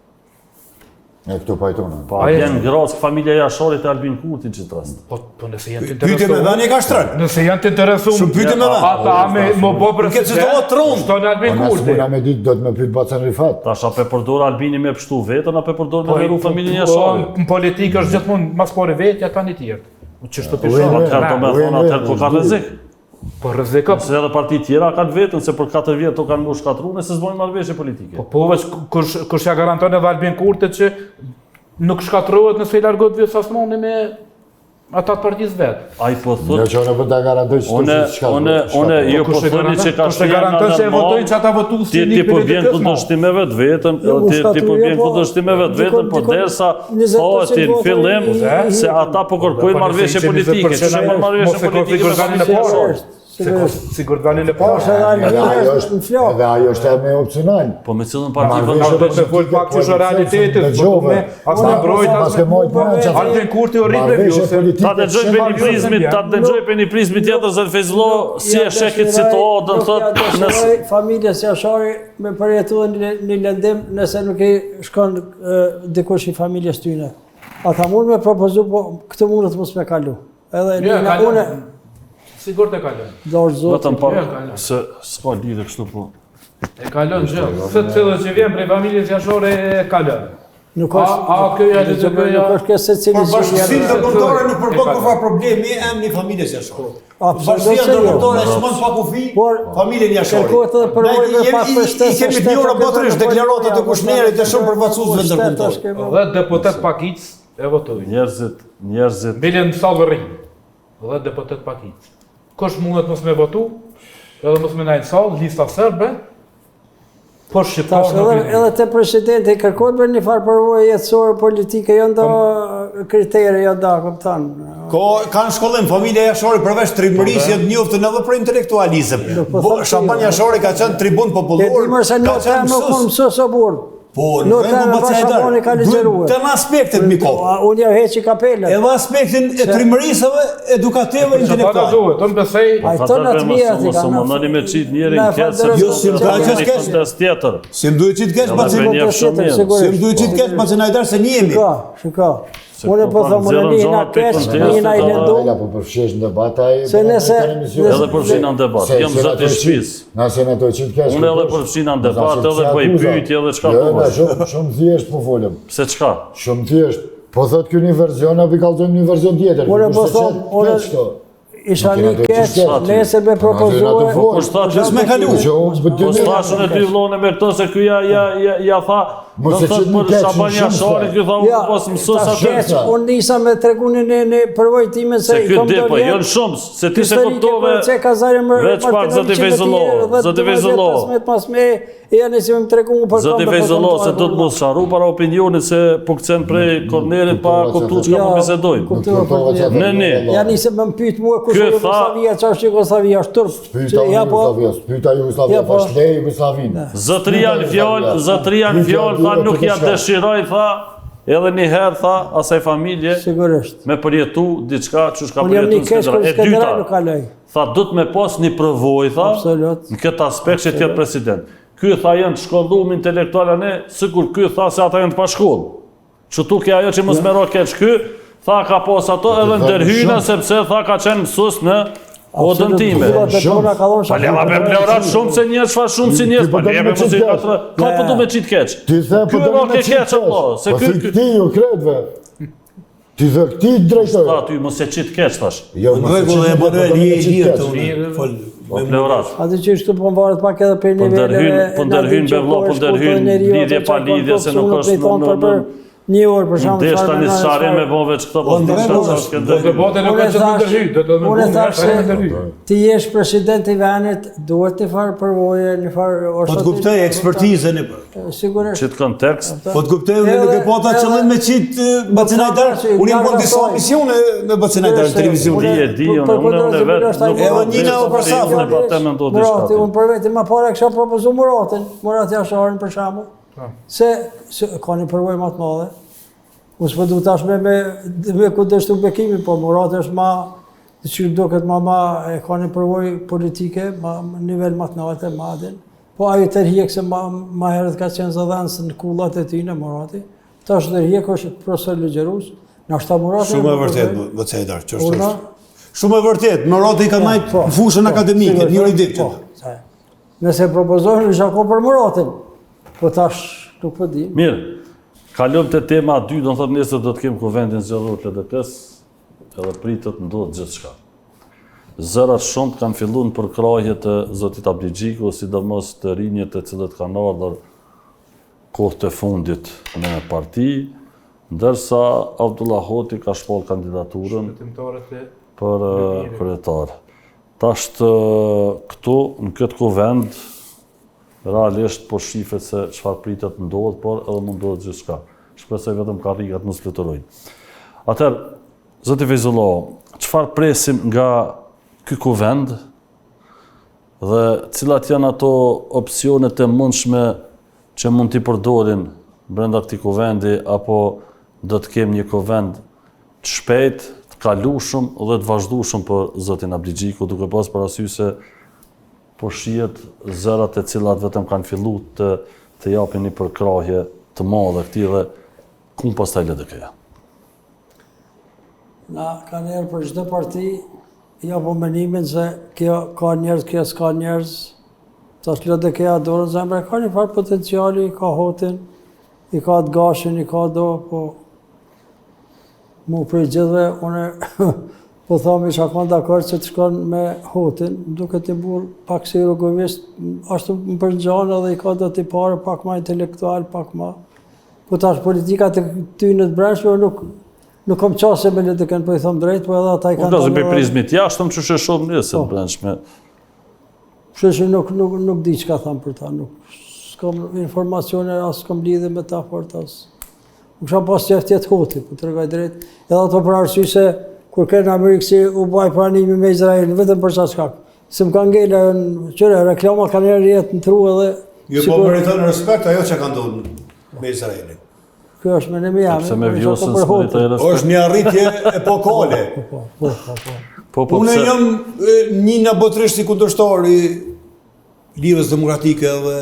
E këtu pajtona. Po vjen grosk familja Jasharit e Albin Kurtin që të rast. Po nëse janë të Pyetje me dhënie ka shtron. Nëse janë të interesuar. Shumë pyetje me dhënie. Ata më bë president. Këtë çdo tron. Shton Albin Kurti. Kurti. Unë me ditë do të më pyet Bacan Rifat. Tash a pe përdor Albini me pështu vetën, a pe përdor me heru familjen Jasharit? Në politikë është gjithmonë mas pore vetja tani të tjerë. Që shto Ujë, pishon. Atëherë do me thonë atëherë ku ka rrezik. Po rreziko. Se edhe parti tjera kanë vetën, se për 4 vjet to kanë mbush shkatruar se s'bojnë marrëveshje politike. Po veç kush ja garanton edhe Albin Kurtit që nuk shkatrohet nëse i largohet Vjo Sasmoni me ata të partisë vet. Ai po Jo thotë që unë po ta garantoj që Unë jo po thoni që ka Kush e garanton se votojnë që ata votuesin ti po bjen kundërshtimeve të vetën, ti po bjen kundërshtimeve të vetën, po derisa thotë në fillim se ata po kërkojnë marrëveshje politike, ç'është marrëveshje politike? Sigur dalin e parë. Edhe ajo është me opcional. Po me cilën parti Do vënë të fol pak çështë realitetit, po me as na mbrojt Albin Kurti u rrit me Vjo. Ta dëgjoj për një prizmit, ta dëgjoj për një prizmit tjetër se Fezullo si e shekit situatë, do të thotë nëse familjes Jashari me përjetuar një lëndim nëse nuk i shkon dikush i familjes tyne. Ata mund me propozu, po këtë mundet mos me kalu. Edhe unë Sigur të kalon. dorë zotë. vetëm pa se s'ka lidhje kështu po. E kalon gjë. Se cilë që vjen prej familjes Jashore e kalon. Nuk është kjo janë të bëja. Nuk është kjo secili Por bashkësinë që ndërkombëtare nuk përbën kurrë problemi e emri familjes Jasharit. Bashkësia ndërkombëtare s'mund pa kufi familjen Jasharit. kërkohet edhe përvojë me pas për I kemi bjora botërisht deklaratat e kushnerit e shumë përfaqësuesve ndërkombëtar. Dhe deputet Pakic e votojnë. Njerëzit Bilen Sallëri. Dhe deputet Pakic. Kush mundet mos me votu, edhe mos me najtë sallë, lista serbe, po shqiptar nuk i edhe te presidenti kërkohet për një farë përvojë jetësore politike, jo ndo kritere, jo ndo, kupton. Kanë shkollim, familja Jashari përveç trimërisë jetë njoftën edhe për intelektualizëm. Shaban Jashari ka qenë tribun popullor, ka qenë mësues o burr. Po, nuk ka ligjeruar. Të në aspektet miko. Unë ja heqi kapelën. Edhe aspektin e trimërisëve edukative intelektuale. Tonë besoj, ato në të mira ti kanë. Mos mëndoni me çit njërin keq se Jo, si ka keq tjetër. Si më duhet çit keq, pa Si më duhet çit keq, pa që na i darë se njemi. Shiko. Unë po them unë një keq, një i lëndu. Po përfshesh në debat ai. Se nëse edhe përfshin në debat. Jam zot i shtëpisë. Nëse ne do të çit keq. Unë edhe përfshin në debat, edhe bëj pyetje edhe çka po. Shumë thjesht po folëm. Pse çka? Shumë thjesht. Po thot ky një version apo i kallzon një version tjetër. Unë po them, unë isha një keq, nëse me propozuar. Po s'tash me kalu. Po stashën e dy vllone me këto se ky ja tha do të thotë për Shaban Jasharit, ky tha pas mësues atë. Unë nisa me tregunin në përvojë time se i kam dorë. Po jo shumë, se ti se kuptove. Veç pak zoti Fezullo, zoti Fezullo. Pas me janë si më tregu për zoti Fezullo se do të mos harru para opinionit se po kcen prej kornerit pa kuptuar çka po bisedojmë. Ne. Ja nisi më pyet mua kush është Jugoslavia, çfarë Jugoslavia është turp. Pyeta Jugoslavia, pastaj Jugoslavinë. Zotërian fjalë tha nuk ja dëshiroj tha. Edhe një herë tha asaj familje sigurisht me përjetu diçka që shka përjetu në Skënderaj. E dyta, tha du të me pas një përvojë, tha, në këtë aspekt që tjetë president. Ky tha janë të shkollum intelektuale ne, sikur ky tha se ata janë të pashkoll. Që tu ke ajo që mos mero keq ky, tha ka pas ato edhe ndërhyna sepse tha ka qenë mësues në kodën time. Pa lema me pleurat shumë se njës, fa shumë si njës, pa lema me si ka po du me qitë keq. Ty the po do me qitë keq. Po ti ju kretve. Ti dhe këti drejtore. Ta ty mos e qitë keq, thash. Në regullë e bërë një i lirë të unë. Po pleurat. Ati që ishtu po mbarët pak edhe për nivelleve. Po ndërhyn bevlo, po ndërhyn lidhje pa lidhje, se nuk është një orë për shembull. Ndesh tani share me bove ç'kto po Debate nuk ka çfarë ndërhy, do të më unë bëjmë thash ashtu se ndërhy. ti jesh president I vendit, duhet të farë përvoje, një farë Po të kuptoj ekspertizën e për. Sigurisht. Çit kontekst. Po të kuptoj unë nuk e po ta qëllim me qitë Bacinajder. Unë jam bërë disa misione me Bacinajder në televizion. Unë vetë Nina o për Murati, unë për vetë ma para kisha propozu Muratin, Murati Asharin për shembull. Se ka një përvojë më të madhe. Unë s'po du tash me kundërshtu Bekimin, po Murati është ma, që duket ma e ka një përvojë politike, në nivel më të lartë, madhin. Po ajo tërhiq se ma herët ka qenë zëdhënës në kullat e tij në Murati. Tash tërhiq është profesor ligjërues. Na shta Murati. Shumë e vërtet, Bacinajder, ç'është. Shumë e vërtet, Murati ka marrë në fushën akademike, një ditë. Nëse propozojnë në shako për Muratin, po tash nuk po di. Mirë, kalojmë te tema 2, do të thotë nesër do të kem kuvendin zgjedhor të LDK-s, edhe pritet ndodh gjithçka. Zërat shumë kanë filluar në përkrahje të zotit Abligjiku, sidomos të rinjët të cilët kanë ardhur kohët e fundit në parti, ndërsa Abdullah Hoti ka shpall kandidaturën për kryetar. Tash këtu, në këtë kuvend, realisht po shifet se çfarë pritet ndodh, por edhe mund ndodh gjithçka. Shpresoj vetëm karrikat mos fluturojnë. Atëherë, zoti Feyzullah, çfarë presim nga ky kuvend dhe cilat janë ato opsionet e mundshme që mund t'i përdorin brenda këtij kuvendi, apo do të kemi një kuvend të shpejt, të kalueshëm dhe të vazhdueshëm për zotin Abligjiku, duke pas parasysh se po shihet zërat e cilat vetëm kanë filluar të japin një përkrahje të madhe këtij dhe ku pastaj LDK-ja. Na ka njerë për çdo parti, ja po menimin se kjo ka njerëz, kjo s'ka njerëz. Tash LDK-ja dorën zemre, ka një farë potenciali, ka Hotin, I ka të Gashin, I ka do, po mu për gjithve, une po thami që akon dakord që të shkon me Hotin, duke të burë pak si rogovist, ashtu më përngjanë edhe I ka do t'i pare pak ma intelektual, pak ma. Po tash politikat e ty në të brendshme, nuk kom qase me LDK-n, po I thom drejt, po edhe ata I kanë... Unë ka për prizmit jashtëm që shë shumë njësë të brendshme. Shëshë nuk di që ka thamë për ta, s'kam informacione, as s'kam lidhe me ta fort, as... Nuk sham pas qeftet Hoti, po të regaj drejt. Edhe ato për arsye se, kur kërë në Amerikë si u baj pranimi me Izraelin, vetëm për qa shkak. Se më kanë ngejle, qëre, reklama kanë njerë jetë në tru edhe... Jo, po meriton respekt ajo që ka ndodhur me Izraelin. Kjo është me në mija, Pse me vjosën së meritaj respekt. Është një arritje epokale. Unë jam një nga botërisht I kundërshtar I Lidhjes Demokratike dhe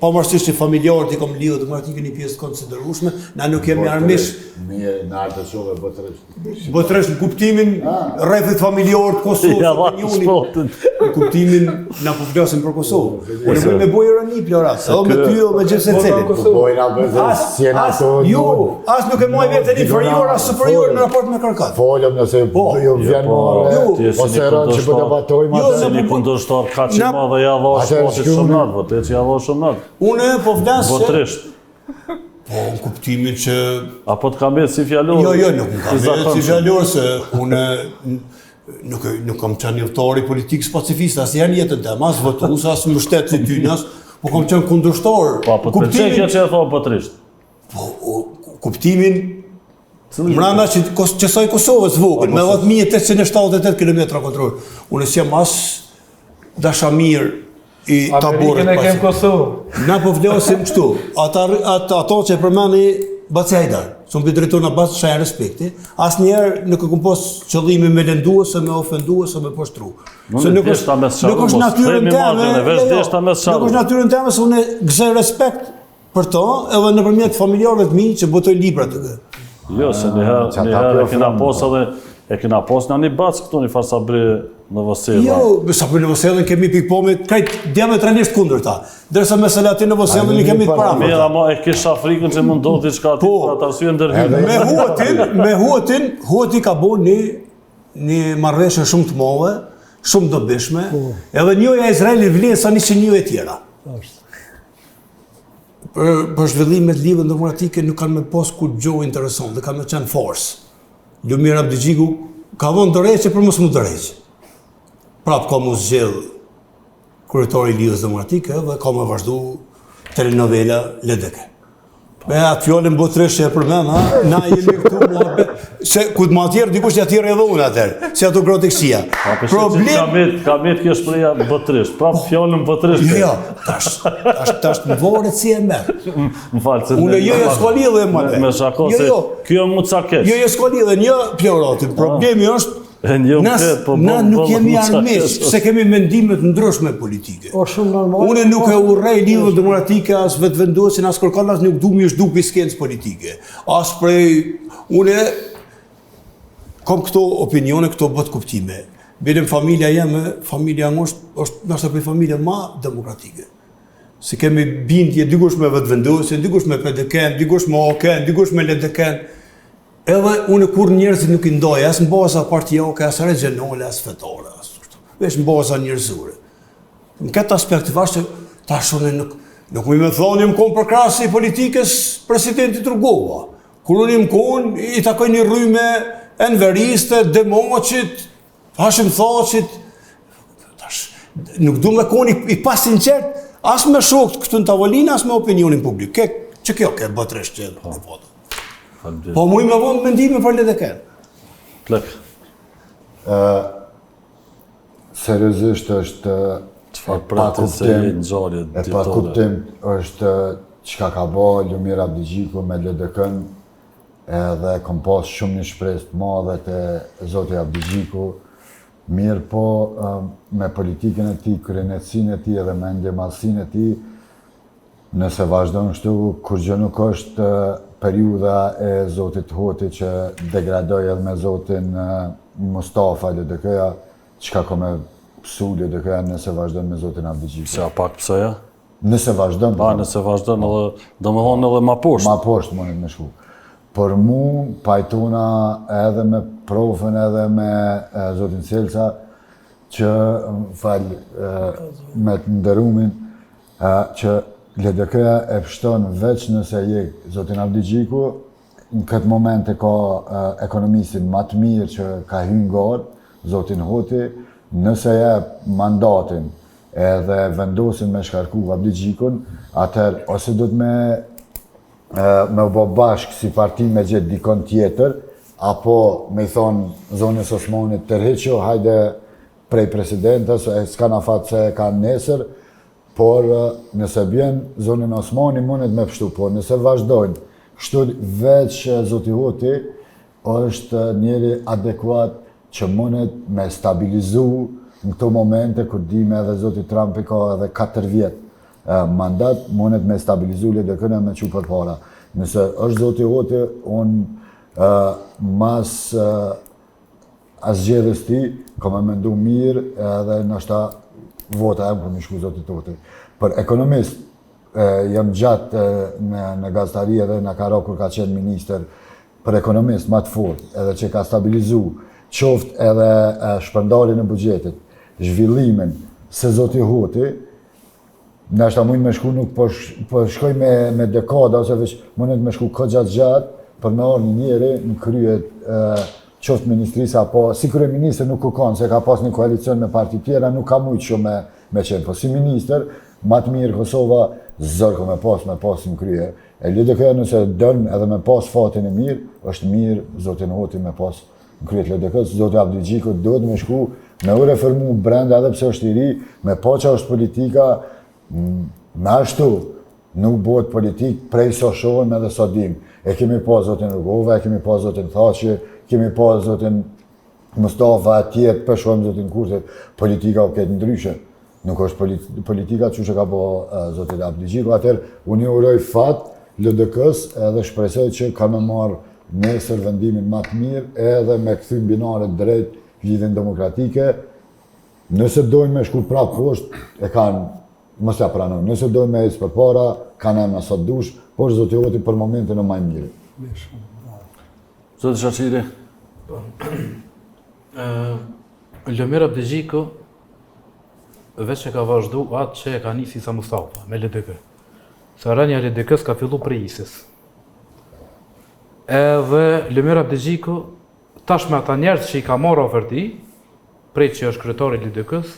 pavarësisht që familjarët I kam Lidhje Demokratike një pjesë konsiderueshme, na nuk jemi armish. Mirë, në artë shove botërisht. Botërisht në kuptimin rrethit familjar të Kosovës, në kuptimin na po flasim për Kosovën. Unë me bëj ironi ploras, edhe me ty o me gjithë secilin. Po bojna bëzë senator. Jo, as nuk e moj veten inferior as superior në raport me kërkat. Folëm nëse jo vjen more, ose rënë që po debatojmë atë. Se një kundërshtar ka që ma dhe ja dha shpati shumë natë, po te që ja dha shumë natë. Unë po flas se... Botërisht. Po, në kuptimin që... Apo të kam betë si fjallor? Jo, nuk më kam betë si fjallor, se unë nuk kam qenë njëftari politikës pacifist, as janë jetën tem, as votus, as mbështet si tynas, po kam qenë kundërshtar. Po, po të përqen kjo që e thonë botërisht? Po, kuptimin mrana qësaj Kosovës vogël, me 10.878 km². Unë s'jam as dashamir I taborët pasë. Na po vlesim kështu, ato që e përmeni Bacinajder, që më drejton në basë shajnë respekti, asë njerë nuk e kom pos qëllimi me lëndu, ose me ofendu, ose me poshtru. Nuk është natyrën teme, se unë gëzoj respekt për to, edhe nëpërmjet familjarëve të mi që botoj libra të dhe. Jo, se njëherë e kena pos në një bacë këtu një farsabri në Vosella. Jo, Sabri në Vosellën kemi pikpomit krejt diametralisht kundër ta. Dërsa me Selatin në Vosellën I kemi të paramë. Mira, ma e kisha frikën që mund do t'i qka ti për atë arsye ndërhyrë. Me Hoti ka bo një marrëveshje shumë të madhe, shumë dobishme, edhe njoja Izraeli vlen sa 100 njoja tjera. për zhvillimet lidhën demokratike nuk kanë me pas kur gjohë intereson dhe kanë me qenë force. Lumir Abdigjiku ka vonë dëreqe për mos mu dëreqe. Prap ka mu zgjell kryetori i Lidhës Demokratike dhe ka me vazhdu telenovela Ledeke. Me atë fjallën botërishë e përmen, na jemi këtu se ku të ma tjerë, dikush të atjerë edhe unë atërë, se ato groteksia. Ka met kjo shpreja botërisht, prap fjallën botërisht. Jo, tash më vore si e merë. Më falë, se Unë jo s'ka lidhe më dhe. me shako se kjo mu ca kesh. Jo s'ka lidhe, një pjoratin. Problemi është, na nuk jemi armish, se kemi mendimet ndryshme politike. O shumë normal. Unë nuk e urrej Lidhën Demokratike, as vetë vendosin, as kërkan, as nuk du mi është dupi skencë politike. As prej, une kom këto opinione, këto bët kuptime. Bedem familja jeme, familja është nështë prej familja ma demokratike. Se kemi bindje, dikush me vetë vendosin, dikush me PDK-n, dikush me OK-n, dikush me LDK-n. Edhe unë kur njerëzit nuk i ndoj, as në baza partijoke, as regionale, as fetare, veç në baza njerëzure. Në këtë aspekt vashtë, tash unë nuk më thonë jëmë konë për krasi politikës presidenti Rugova. Kur unë jëmë konë, i takoj një rryme enveriste, demoqit, Hashim Thaqit. Nuk du me konë i pas sinqert, as me shokët këtu në tavolinë, as me opinionin publik. Që kjo ke bëtresht që në foto. Po mu i me vonë mendime për LDK-n. Plek. Seriozisht është Çfarë pratin se je në gjarje e pa kuptim është çka ka bo Lumir Abdigjiku me LDK-n, edhe kom pas shumë një shpresë të madhe te zoti Abdigjiku, mirë po me politikën e tij, kryenetësinë e tij edhe me ndjemalsinë e tij, nëse vazhdon kështu, kur gjë nuk është periudha e zotit Hoti që degradoi edhe me zotin Mustafa LDK-ja, çka ka me psu LDK-ja nëse vazhdon me zotin Abdigjiku. Se a pak pësoja? Nëse vazhdon. Nëse vazhdon edhe, do me thonë edhe ma poshtë. Ma poshtë mundet me shku. Por mu pajtuna edhe me profën edhe me zotin Selca që me të ndërumin që LDK-ja e pështon veç nëse je zotin Abdigjiku, në këtë moment e ka ekonomistin më të mirë që ka hyrë garë, zotin Hoti, nëse jep mandatin edhe vendosin me shkarku Abdigjikun, atër ose do të me bo bashkë si parti me gjithë dikon tjetër, apo me i thonë zonës Osmanit tërheqo, hajde prej presidentës, s'ka na fatë se ka nesër, por nëse bjen zonën Osmani mundet me pështu, por nëse vazhdojnë, kështu veç zoti Hoti është njeri adekuat që mundet me stabilizu në këto momente kur dime edhe zoti Trumpi ka edhe 4 vjet mandat, mundet me stabilizu LDK-n me që për para. Nëse është zoti Hoti, unë mas asgjedhës ti, ka me mendu mirë edhe nështë vota e më për më shku zotit Hoti. Për ekonomist, jam gjatë në gazetari edhe në karo kur ka qenë minister, për ekonomist ma të fort, edhe që ka stabilizu, qoftë edhe shpërndarjen e buxhetit, zhvillimin se zoti Hoti, nështë mund me shku nuk po shkoj me dekada, ose veç mundet me shku këtë gjatë për me orë një njeri në kryet qoftë ministrisë, apo si kryeministër nuk u kanë, se ka pas një koalicion me parti tjera, nuk ka mujtë shumë me qenë, po si minister, ma të mirë Kosova, zërko me pas në krye. E LDK nëse dënë edhe me pas fatin e mirë, është mirë zotin Hoti me pas në kryet LDK-s, zoti Abdigjiku duhet me shku, me u reformu brenda edhe pse është i ri, me pa që është politika, me ashtu, nuk bëhet politik prej sa shohim edhe sa dim. E kemi pas zotin Rugova, e kemi pas zotin Thaqi, kemi pas zotin Mustafa, atjet, pëshojmë zotin Kurtit, politika u ketë ndryshe. Nuk është politika që ka po zotin Abdigjiku, atër unë i uroj fat LDK-s edhe shpresoj që ka me marrë nesër vendimin më të mirë edhe me këthym binare drejt lidhjen demokratike. Nëse dojnë me shku prapë poshtë, e kanë, mos ja pranojnë. Nëse dojnë me ecë përpara, kanë emra sa dush, por zoti Hoti për momentin e më mirë. Zoti Shaqiri? Lumir Abdigjiku, veç e ka vazhdu atë që e ka nisi sa Mustafa, me LDK. se rënja e LDK-s ka fillu prej ISIS. Edhe Lumir Abdixhiku, tash me ata njerëz që i ka marrë oferti, prej që është kryetari i LDK-s,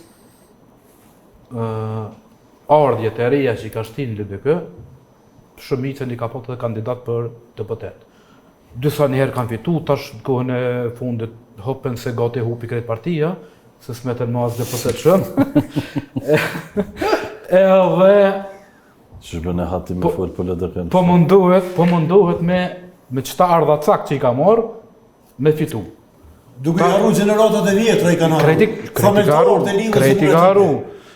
ardhjet e reja që i ka shtin LDK, shumicën i ka po të kandidat për deputet. Disa njëherë kanë fitu, tash në kohën e fundit hopen se gati hupi krejt partia, se smeten më as deputet shumë. Edhe Që bën e hati me fol për LDK-n. po mundohet me qëta ardha cak që i ka marrë, me fitu. Duke i harru gjeneratat e vjetra i kanë harru. Krejti ka harru.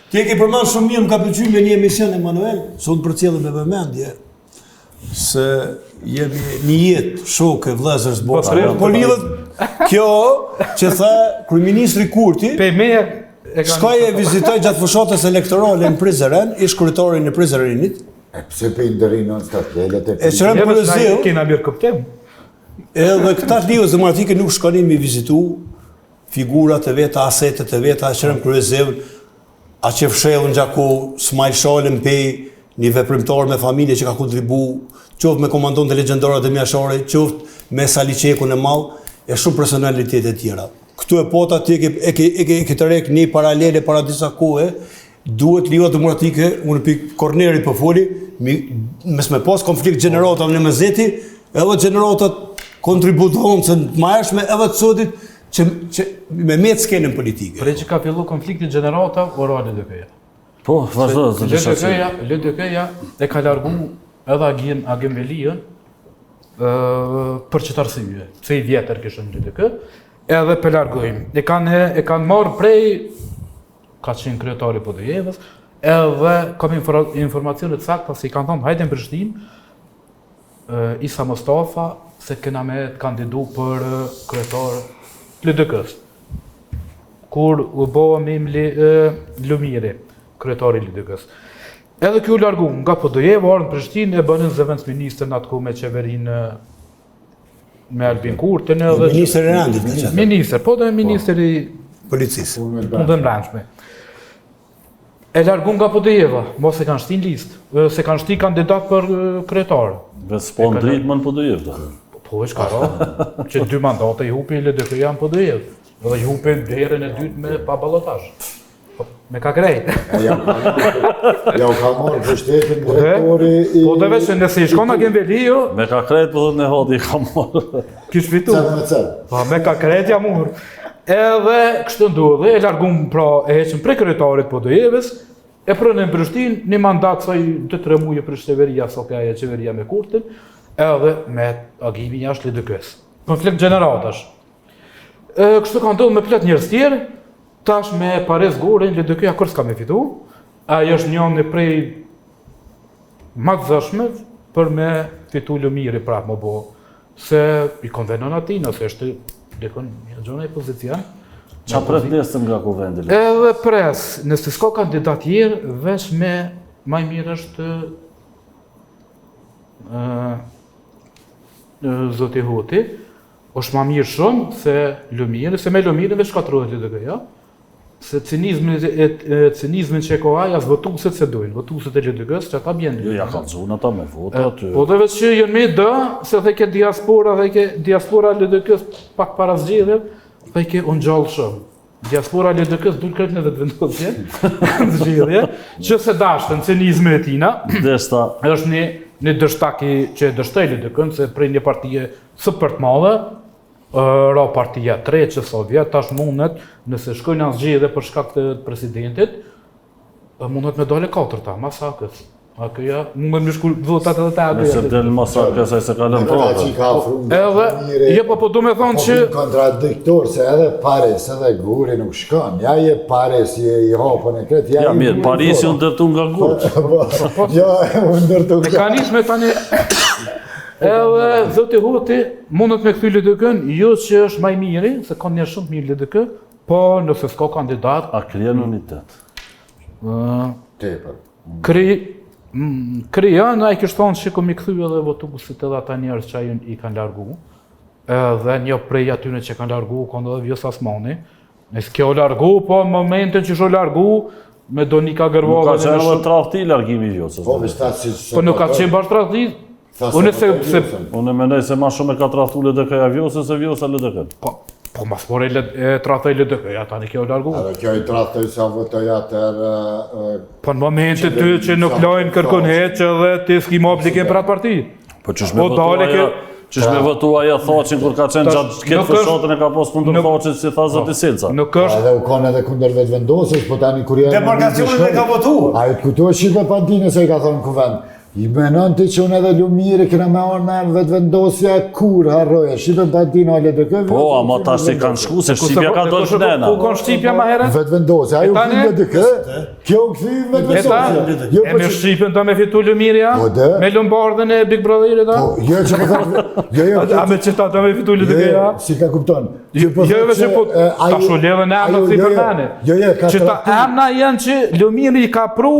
Ti e ke përmend shumë mirë, më ka pëlqyer me një emision Emanuel, sot për cilën me vëmendje, se jemi një jetë shokë vëllezër botë. Po lidhet kjo që tha kryeministri Kurti, shkoj e vizitoj gjatë fushatës elektorale në Prizren, ish kryetari në Prizrenit. E pse pe ndërin non stop lelet E çrem për zell. Kena mirë kuptim. Edhe këta lidhës demokratike nuk shkonin me vizitu figurat e veta, asetet e veta, çrem kryezell, a që fshellën gjaku Smajl Shalën Pej, një veprimtar me familje që ka kontribu, qoftë me komandon të legjendorët e mjashore, qoftë me Saliqekun e Mall, e shumë personalitetet tjera. Këtu e pota ti e ke të rek një paralele para disa kohë, duhet lidhja demokratike, unë pikë korneri për foli, mes me pas konflikt gjeneratave në meseti, edhe gjeneratat kontributoncën të majshme, edhe të sotit, që me metë skenën politike. Prej që ka fillu konflikti gjenerata, ora LDK-ja. Po, vazhdo, zëtë shasi. LDK-ja e ka largu edhe Agim Veliën për qëtë arsye, se i vjetër kishën LDK, edhe për largojmë. E kanë marrë prej, ka qenë kryetari PD-jevës, edhe kam informacionet sakta se i kanë thonë, hajde në Prishtinë, Isa Mustafa, se kena me të kandidu për kryetar LDK-s. Kur u bëva me Lumiri, kryetari LDK-s. Edhe kjo largu nga PD-jeva, arë në Prishtinë, e bënën zëvendësministër në atë ku me qeverinë me Albin Kurtin. Ministër e Randit, ka qenë. Ministër, po dhe ministër i policisë. Punë dhe mbrëmshme. E largu nga PD-jeva, mos e kanë shtin listë, se kanë shti kandidat për kryetar. Dhe s'po në dritë më në PD-jevë. Po e shka ra, që 2 mandate i hupi LDK-ja në PD-jevë, dhe i hupi herën e dytë me pa ballotazh. Me ka krejt. Ja u ka marrë pushtetin drejtori i... Po dhe veç nëse i shkon Agim Veliu, Me ka krejt për dhe në hodi i ka marrë. kish fitu. Cëllë me cëllë. Po me ka krejt ja murë. Edhe kështë ndodhe, e largum pra e heqën prej kryetarit PD-jevës, e prënë në Prishtinë një mandat sa i 2-3 muje për qeveria, sa ka e qeveria me Kurtin, edhe me agimin jashtë LDK-s. Konflikt gjeneratash. Kështu ka ndodhur me plot njerëz tjerë, tash me Pares Goren LDK-ja kur s'ka me fitu. Ai është njëri prej mazashme për me fitu Lumiri prapë më bo, se i konvenon ati, nëse është dekon një gjona i pozicion. Qa pret nesën nga kuvendi? Edhe pres, nëse s'ka kandidat tjerë, veç me maj mirë është Zoti Hoti, është ma mirë shumë se Lumiri, se me Lumiri dhe shkatrohet LDK-ja, se cinizmin që e kohaj, as votuset se dojnë, votuset e LDK-s që ata bjenë. Jo, ja ka zonë ata me vota aty. Po dhe veç që jënë me dë, se dhe ke diaspora LDK-s pak para zgjedhjeve, dhe ke unë gjallë shumë. Diaspora LDK-s dulë kërët në vetë vendosje, në zgjedhje, që se dashtën cinizmin e tina, Deshta, është një dështaki që e dështej LDK-n, se prej një partije së për të madhe, ra partia 3 që Sovjet, tash mundet, nëse shkojnë në zgjedhje për shkak të presidentit, mundet me dole 4-ta, masakës. A këja, mundet me shku votat edhe ta nëse del masakës ai se ka lënë prapë. Edhe, po du me thonë që... Kontradiktor, se edhe Pares, edhe Guri nuk shkon. Ja je Pares, i hapën e këtë, Ja mirë, Parisi unë dërtu nga Gurç. Ja, unë dërtu nga... Ka njës me tani... Edhe Zoti Hoti mundet me këthy LDK-n, jo që është maj miri, se ka një shumë mirë LDK, po nëse s'ka kandidat... A kryen unitet? Tepër. Krija, na i kështë thonë që kom i këthy edhe votuesit edhe ata njerës që i kanë largu, edhe një prej atyne që kanë largu, kanë edhe Vjosa Asmani, nësë kjo largu, po në momentin që shë largu, me Donika Nuk ka Gërvallën qenë me edhe shumë. tradhti largimi i Vjosës. Po, vishta si... Po nuk ka qenë bashkë tradhti. Unë se Unë mendoj se ma shumë e ka tradhtu LDK-ja Vjosës se Vjosa LDK. po mas por e tradhtoi LDK-ja tani kjo largu. Edhe kjo i trahtoj sa votoj atër... Po në momentet ty që nuk lajnë kërkon heqë dhe ti s'ki më obligim për atë parti. Po ç'është me votuaja, ç'është me votuaja thoqin kur ka qenë gjatë këtë fshatën e ka pas kundër thoqit si tha zoti Selca. Nuk është Edhe u kanë edhe kundër vetëvendosjes, po tani kur janë... Demarkacionin e ka votu. A i të kujtuar Shqipe Pandine se i ka thonë kuvend. I menon ti që unë edhe Lumiri këna me orë me vetëvendosja kur harroja. Shqipe Pandine ale dhe këtë... Po, ama tash i kanë shku se Shqipja ka dorë nena. Ku kanë Shqipja më herët? Vetëvendosja, ajo tani- kënë dhe kë, kjo u këthi vetëvendosja. Jo, E po me që... Shqipën ta me fitu Lumiria, Po, dhe? me Lombardën e Big Brotherit ta. Po, jo që po thëmë... A me që ta me fitu LDK-ja? Si ka kupton. Jo veç po ta shuledhën e amna si për mene. Jo, ka Që ta amna janë që Lumiri ka pru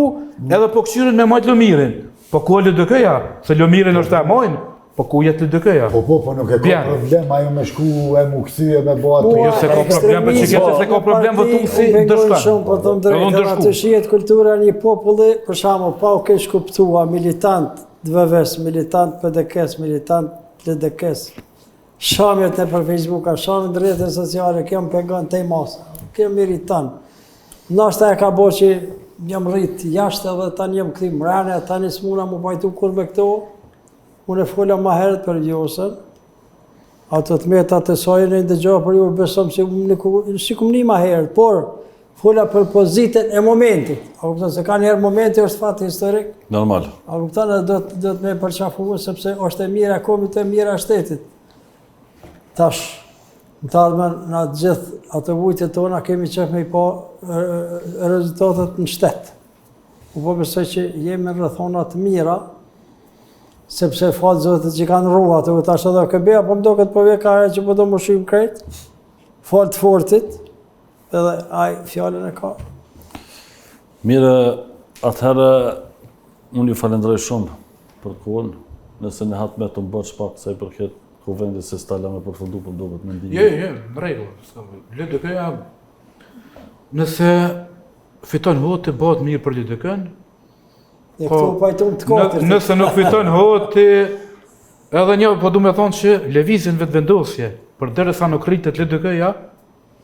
edhe po këshyrin me majtë Lumirin. Po ku e LDK-ja? Se Lumirin është e mojnë, po ku jetë LDK-ja? Po, nuk e ka Bjen. problem, ajo me shku e mu këthyje me bo ato. Jo se ka problem, për që kete se ka problem votuesi dëshkan. Shumë, po të drejtën, atë shihet kultura një populli, për shembull, pa u keq kuptua, militant DVV-s, militant PDK-s, militant LDK-s. Shamjet e për Facebook, shamjet në rrjetet sociale, kjo më pegon te masa, kjo militant. Nashta e ka bo që jam rrit jashtë edhe tani jam këthi mrene, tani s'muna mu pajtu kur me këto. Unë e fola ma herët për Vjosën. Ato të metat e sajën e ndëgjohë për ju besom si kum një ma herët, por fola për pozitën e momentit. A kupton se ka njerë momenti është fat historik. Normal. A kupton edhe do të me përqafu sepse është e mira komit e mira shtetit. Tash, në të ardhmen në atë gjithë atë vujtjet tona kemi qef me i pa rezultatet në shtetë. U po besoj që jemi rrethona të mira, sepse falë zotit që kanë rrua të tash edhe këbeja, po më do këtë përve ka e që po do më shumë krejt, falë të fortit, edhe aj fjallën e ka. Mire, atëherë, unë ju falenderoj shumë për kohën, nëse në hatë me të mbërë shpak se i përket kuvendit se stala me përfundu për duket me ndihmë. Je, në rregull. LDK-ja, nëse fiton voti, bëhet mirë për LDK-n. E këtu pajtum të katërt. Nëse nuk fiton voti, edhe një, po du me thonë që lëvizjen vetëvendosje, për derisa nuk rritet LDK-ja,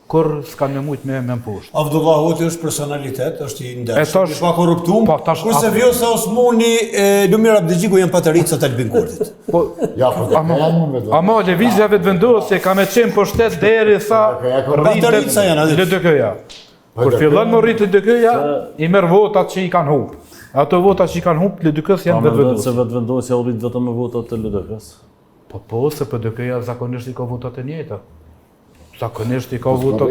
kur s'kan me mujt me mposhtë. Avdullah Hoti është personalitet, është i E ndershëm, tash- i pa korruptum, po, tash- kurse Vjosa Osmani, Lumir Abdixhiku janë patëricët e Albin Kurtit. Po, Ja, po të ka janë mund vetë. ama lëvizja vetëvendosje ka me qenë për shtet derisa Patërica janë, rritet LDK-ja. Kur fillon më rritet LDK-ja, i merr votat që i kanë humbë. Ato votat që i kanë humbë, LDK-s Pa janë me vetë vetëvendosje. se vetëvendosja u rrit vetëm me votat të LDK-s. Po, se PDK-ja zakonisht i ka votat e njëjta. Zakonisht i ka votat.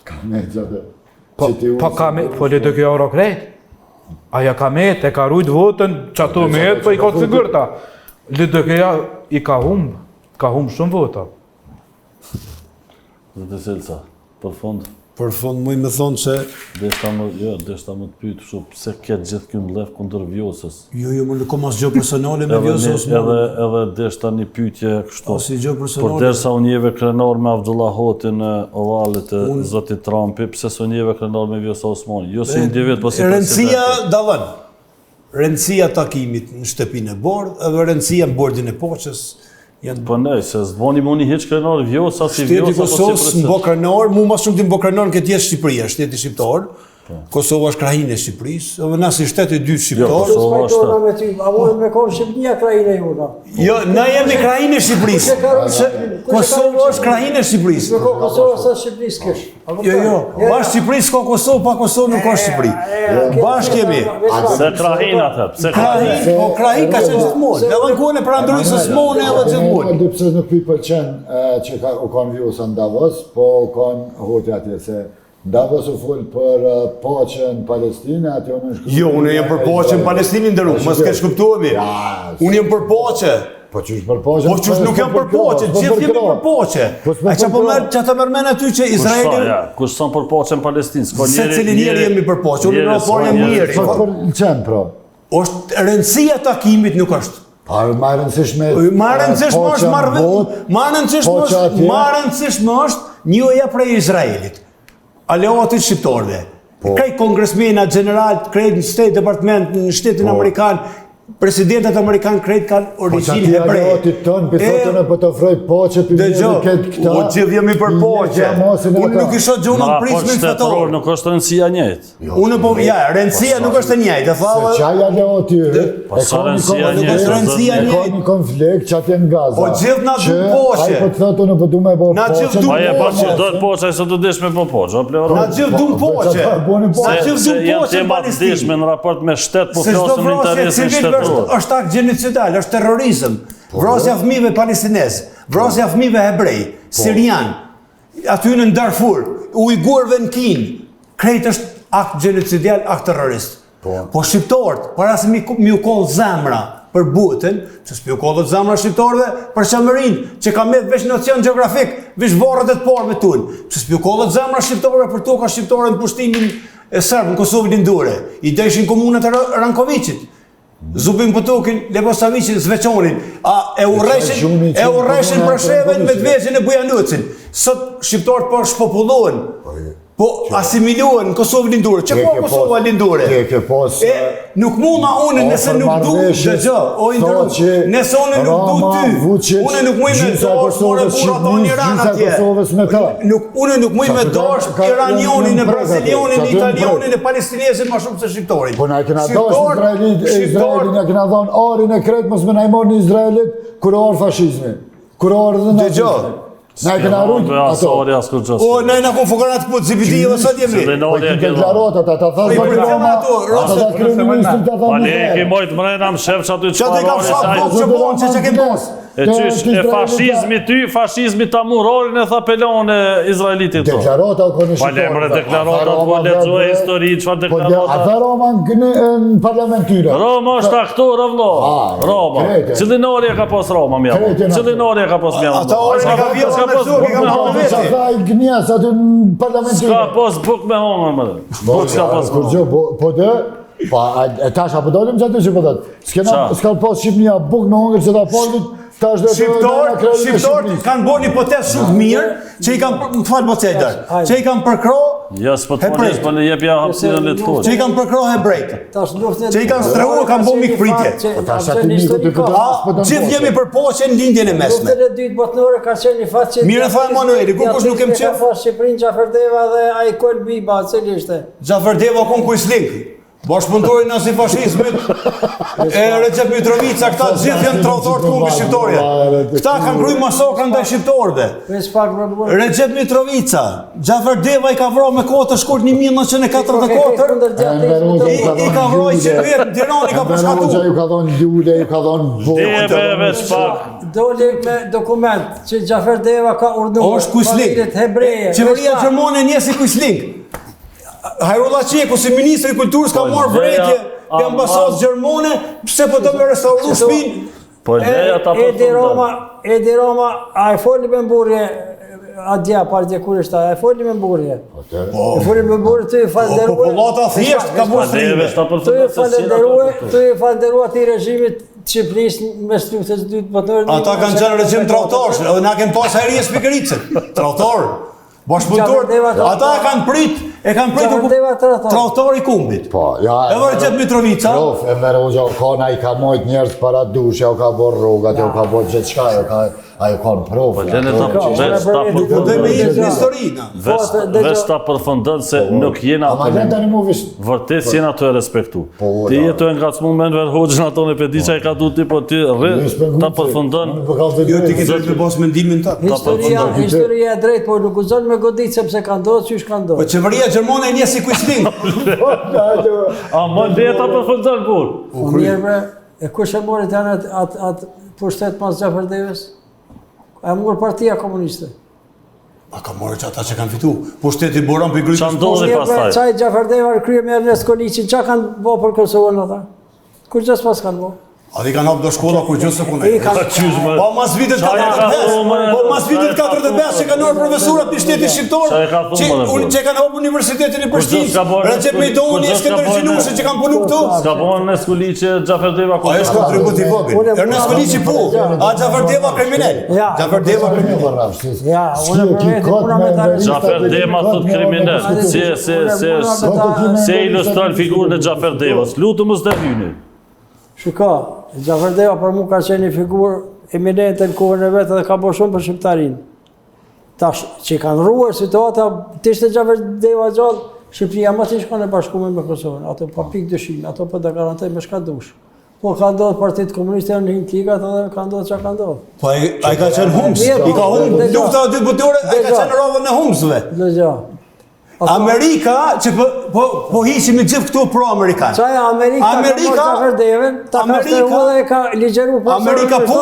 Ka me gjatë. Po ka me, po LDK-ja ora krejt. Aja ka met, e ka rujt votën, që ato met, po i ka të sigurta. LDK-ja i ka humbë shumë vota. Zoti Selca, për fund, Për fund, muj me thonë se, deshta më të pyet kështu pse ketë gjithë ky mbledh kundër Vjosës. jo, më nuk kom asgjë personale me Vjosa Osmani. Edhe deshta një pyetje kështu. Asgjë Por personale. derisa unë jeve krenar me Avdullah Hotin në ovalet e zotit Trumpi, pse s'unë jeve krenar me Vjosa Osmani? Jo si individ, po si Rëndësia president. dallon. Rëndësia takimit në shtëpinë e bordë, edhe rëndësia në bordin e poqës, janë Po nej, se s'boni mu një hiç krenar Vjosa si Shteti Vjosa, po si Kosovës në president. bo krenar, mu ma shumë ti më bo krenar në këtë jetë Shqipëria, shteti shqiptar. Kosova është krahinë e Shqipërisë, edhe na si shteti i dytë shqiptar. Kosova është- Spajtona me ty, a mojnë me konë Shqipnia krajinë e jona. Jo, na jemi krahinë e Shqipërisë. Kosova është krahinë e Shqipërisë. Me konë Kosova sa Shqipërisë kish. Jo, bashkë Shqipërisë ka Kosovë, pa Kosovë nuk ka Shqipëri. Bashkë jemi. Se krahin atë, pse krahin? Krahinë, po krahinë ka qenë gjithmonë. Edhe në kohën e parandrujës së smone edhe gjithmonë. Dhe pse nuk pi pëlqen që u kanë Vjosa në Davos, po u kanë Hoti atje se Davos u fol për paqen Palestinë, aty unë shkoj. Jo, unë jam për paqen Palestinë ndërru, mos keq kuptohemi. Unë jam për paqe. Po çush për paqen? Po çush nuk jam për paqe, gjithë jemi për paqe. A që po merr çata mermen aty që Izraeli Kush son për paqen Palestinë? S'ka se cilin njeri jemi për paqe, unë në parë njeri. Po për çem pro. Është rëndësia e takimit nuk është. Pa më rëndësishme. Ma rëndësishme është ma rëndësishme është njoja prej Izraelit. Aleatit shqiptarëve. krejt kongresmena, general, krejt në State Department, në shtetin Amerikan, presidentet Amerikan krejt kanë origjinë hebrej. Po që tonë, për thotën e për të ofroj poqe, për vjetë këtë këta. O gjithë jemi për poqe. Unë nuk isho gjunë në prismë në fëtorë. Nuk është rëndësia njëjtë. Unë po, rëndësia nuk është njëjtë. Se qaja le o tyre, Po sa rëndësia e ka një konflikt që atje në Gaza. Po gjithë na du poqe. Ai po të thotë unë po du me bo Na gjithë du Po poqe. do të poqe, se do desh me po poqe. Na gjithë du poqe. Na gjithë Se du janë poqe në tema të Palestinë. dishme në raport me shtet, po Se çdo flasin në vrasje interesin civil shtetëror. është akt gjenocidal, është terrorizëm. Vrasja fëmijëve palestinez, vrasja fëmijëve hebrej, sirian, aty në Darfur, ujgurëve në Kinë, krejt është akt gjenocidal, akt terrorist. Po shqiptarët, para se mi u kollë zemra për butën, që s'pi u kollët zemra shqiptarëve për qamërin, që ka me veç nocion geografik, veç varët e të parë me tunë, që s'pi u kollët zemra shqiptarëve për toka shqiptare në pushtimin e Serbë në Kosovën Lindore, i deshin komunët e Rankovicit, Zubin Putukin, Lebosavicin, Zveçonin, e urreshin Prashevën me dvezhin e Bujanucin. Sot shqiptarët po shpopullohen, po asimilohen në Kosovë Lindore. Që po Kosova Lindore? Nuk muna unë nëse nuk du, nëse unë nuk du ty, unë nuk muj me dosh more bura ta një Iran atje. Unë nuk muj me dosh Iranionin, e Brazilionin, e Italionin, e Palestinezin ma shumë se shqiptorin. Po na kena dosh Izraelin, ja kena thonë arin e kretë mos me na i morë në Izraelit, kur orë fashizmi, kur orë dhe nazizmi. Na e kena rrujt ato. O, na e na kon fukarat po zibidi dhe sot jemi. Po i deklarotat, ata thasë për Roma, ata ta kryeministrin të thamë Pale e ke mojtë mrena më shef që aty Që atë i kam shak bok që bon që ke bos. E qysh, e fashizmi ty, fashizmi ta murorin e tha pelon e Izraelitit to. Deklarota o kone Pale mre deklarata, po lexo e histori, qëfar A deklarata. tha Roma në parlament tyre. Roma është aktor e vlo. Roma. Cillin ori e ka pas Roma mjallë? Cillin ori e ka pas mjallë? Ata ori e ka vjetë me zuk, i ka pas Qa vjetë. tha i gënjes aty në parlament tyre. Ska pas buk me hongër më dhe. Buk s'ka pas Kur gjë, po dhe, e tash apo dolim që aty që po dhëtë. S'ka pas Shqipnia buk me hongër që ta palit, tash dhe Shqiptarët kanë bo një potes shumë mirë, që i kanë, më falë më cedër, që i kanë përkro, Ja, s'po të fonish, po në jepja hapsirën le të që thonë. i kanë përkro hebrejt. Që i kanë strehu, kanë bo mikpritje. Gjithë jemi për poqe në lindjen e mesme. Luftën e dytë botnore ka qenë një fat që... Mire tha Emanueli, ku kush nuk kem qef? Ka Shqipërinë Gjaferdeva dhe Ajkol Biba, cili ishte? Gjaferdeva kon kuislink. Bashkëpunëtori nazi fashizmit, e Recep Mitrovica, këta gjithë janë tradhtorë të kumbi shqiptarëve. Këta kanë kryer masakra ndaj shqiptarëve. Recep Mitrovica, Gjaferdeva i ka vrarë me kohë të shkurt 1944. I ka vrarë i qenë Tirana i ka përshkatuar. Ju ka thonë ljule, ju ka thonë Deve çpak. Doli me dokument që Gjaferdeva ka urdhëruar familjet hebreje. Qeveria gjermane njësi kuislink. Hajrullah Qeku, si ministri i kulturës, ka marrë vretje të ambasadës gjermane, pse po do me restauru shtëpinë. Po leja ta përfundon. Edi Roma, a e foli me mburje, adja, parë kur ishte, a e foli me mburje. E foli me mburje, të i falenderue. Populata thjesht ka bërë Deve ta Të i përfundon. falenderue ati regjimit Shqipërisë me luftës dytë botnore. Ata kanë qenë regjim tradhtorësh, edhe na kanë pas hajrije spikëricën. Tradhtor. Bashkëpunëtor, ata e kanë prit tradhtor i kumbit. Po, ja. Edhe Recep Mitrovica. Prof, e merë u gjohë kona i ka mojt njerës para dush, ja u ka borë rrugat, ja u ka borë gjithë shka, ajo konë prof. Po dhe me jetë në histori. Veç ta përfundon se nuk jena Ama në tani mu vish. vërtet jena të e respektu. Ti jetu e nga cmu me në verhoqën ato në pedi që i ka du ti, po ti ta përfundon. Jo ti ke drejt me bas mendimin ta. Historia e drejt, po nuk uzon me godit sepse ka ndodhë që ka ndodhë. Po qeveria gjermane e njësi kuislink. A më dhe ta përfundon kur? Po mirë bre, e kush e morit janë atë pushtet pas Gjaferdevës? E mërë partia komuniste. Pa ka morë që ata që kanë fitu. Pushteti buron për i Qa ndodhi pastaj? Qaj Gjaferdeva krye me Ernest Koliqin, qa kanë bo për Kosovën ata? Kur gjës pas kanë bo? A dhe i kanë hapë do shkolla kur gjithë se kune. Po mas vitet 45, po mas vitet 45 që kanë orë profesurat për shtetit shqiptor, që kanë hapë universitetin e Prishtinës, Recep Mejdoni, Skënder Gjinushi që kanë punu këtu. Ska po Ernest Kuliqi, Xhafer Deva Ajo është kontribut i vogël. Ernest Kuliqi po, a Xhafer Deva kriminal. Xhafer Deva kriminal. Ja, unë për vetë puna me ta Xhafer Deva thot kriminal. Se ilustron figurën e Xhafer Devas. Lutem mos të hyni. Shiko, Xhafer Deva për mu ka qenë një figurë eminente në kohën e vetë dhe ka bo shumë për shqiptarinë. Tash, që kanë ruar situata, t'ishte Xhafer Deva gjallë, Shqipëria më t'i shkone bashkume me Kosovën, ato pa pikë dëshime, ato pa të garantoj me shka dush. Po ka ndodhë Partitë Komuniste janë një klikat edhe ka ndodhë që ka ndodhë. Po a i ka qenë humës, i ka humë, lufta dy botore, a i ka qenë rovën e humësve. Dëgja. Amerika, që po hiqim në gjithë këtu pro-Amerikanë. Qaja Amerika ka mërë Xhafer Devën, ta ka shtërua dhe ka ligjeru për Amerika po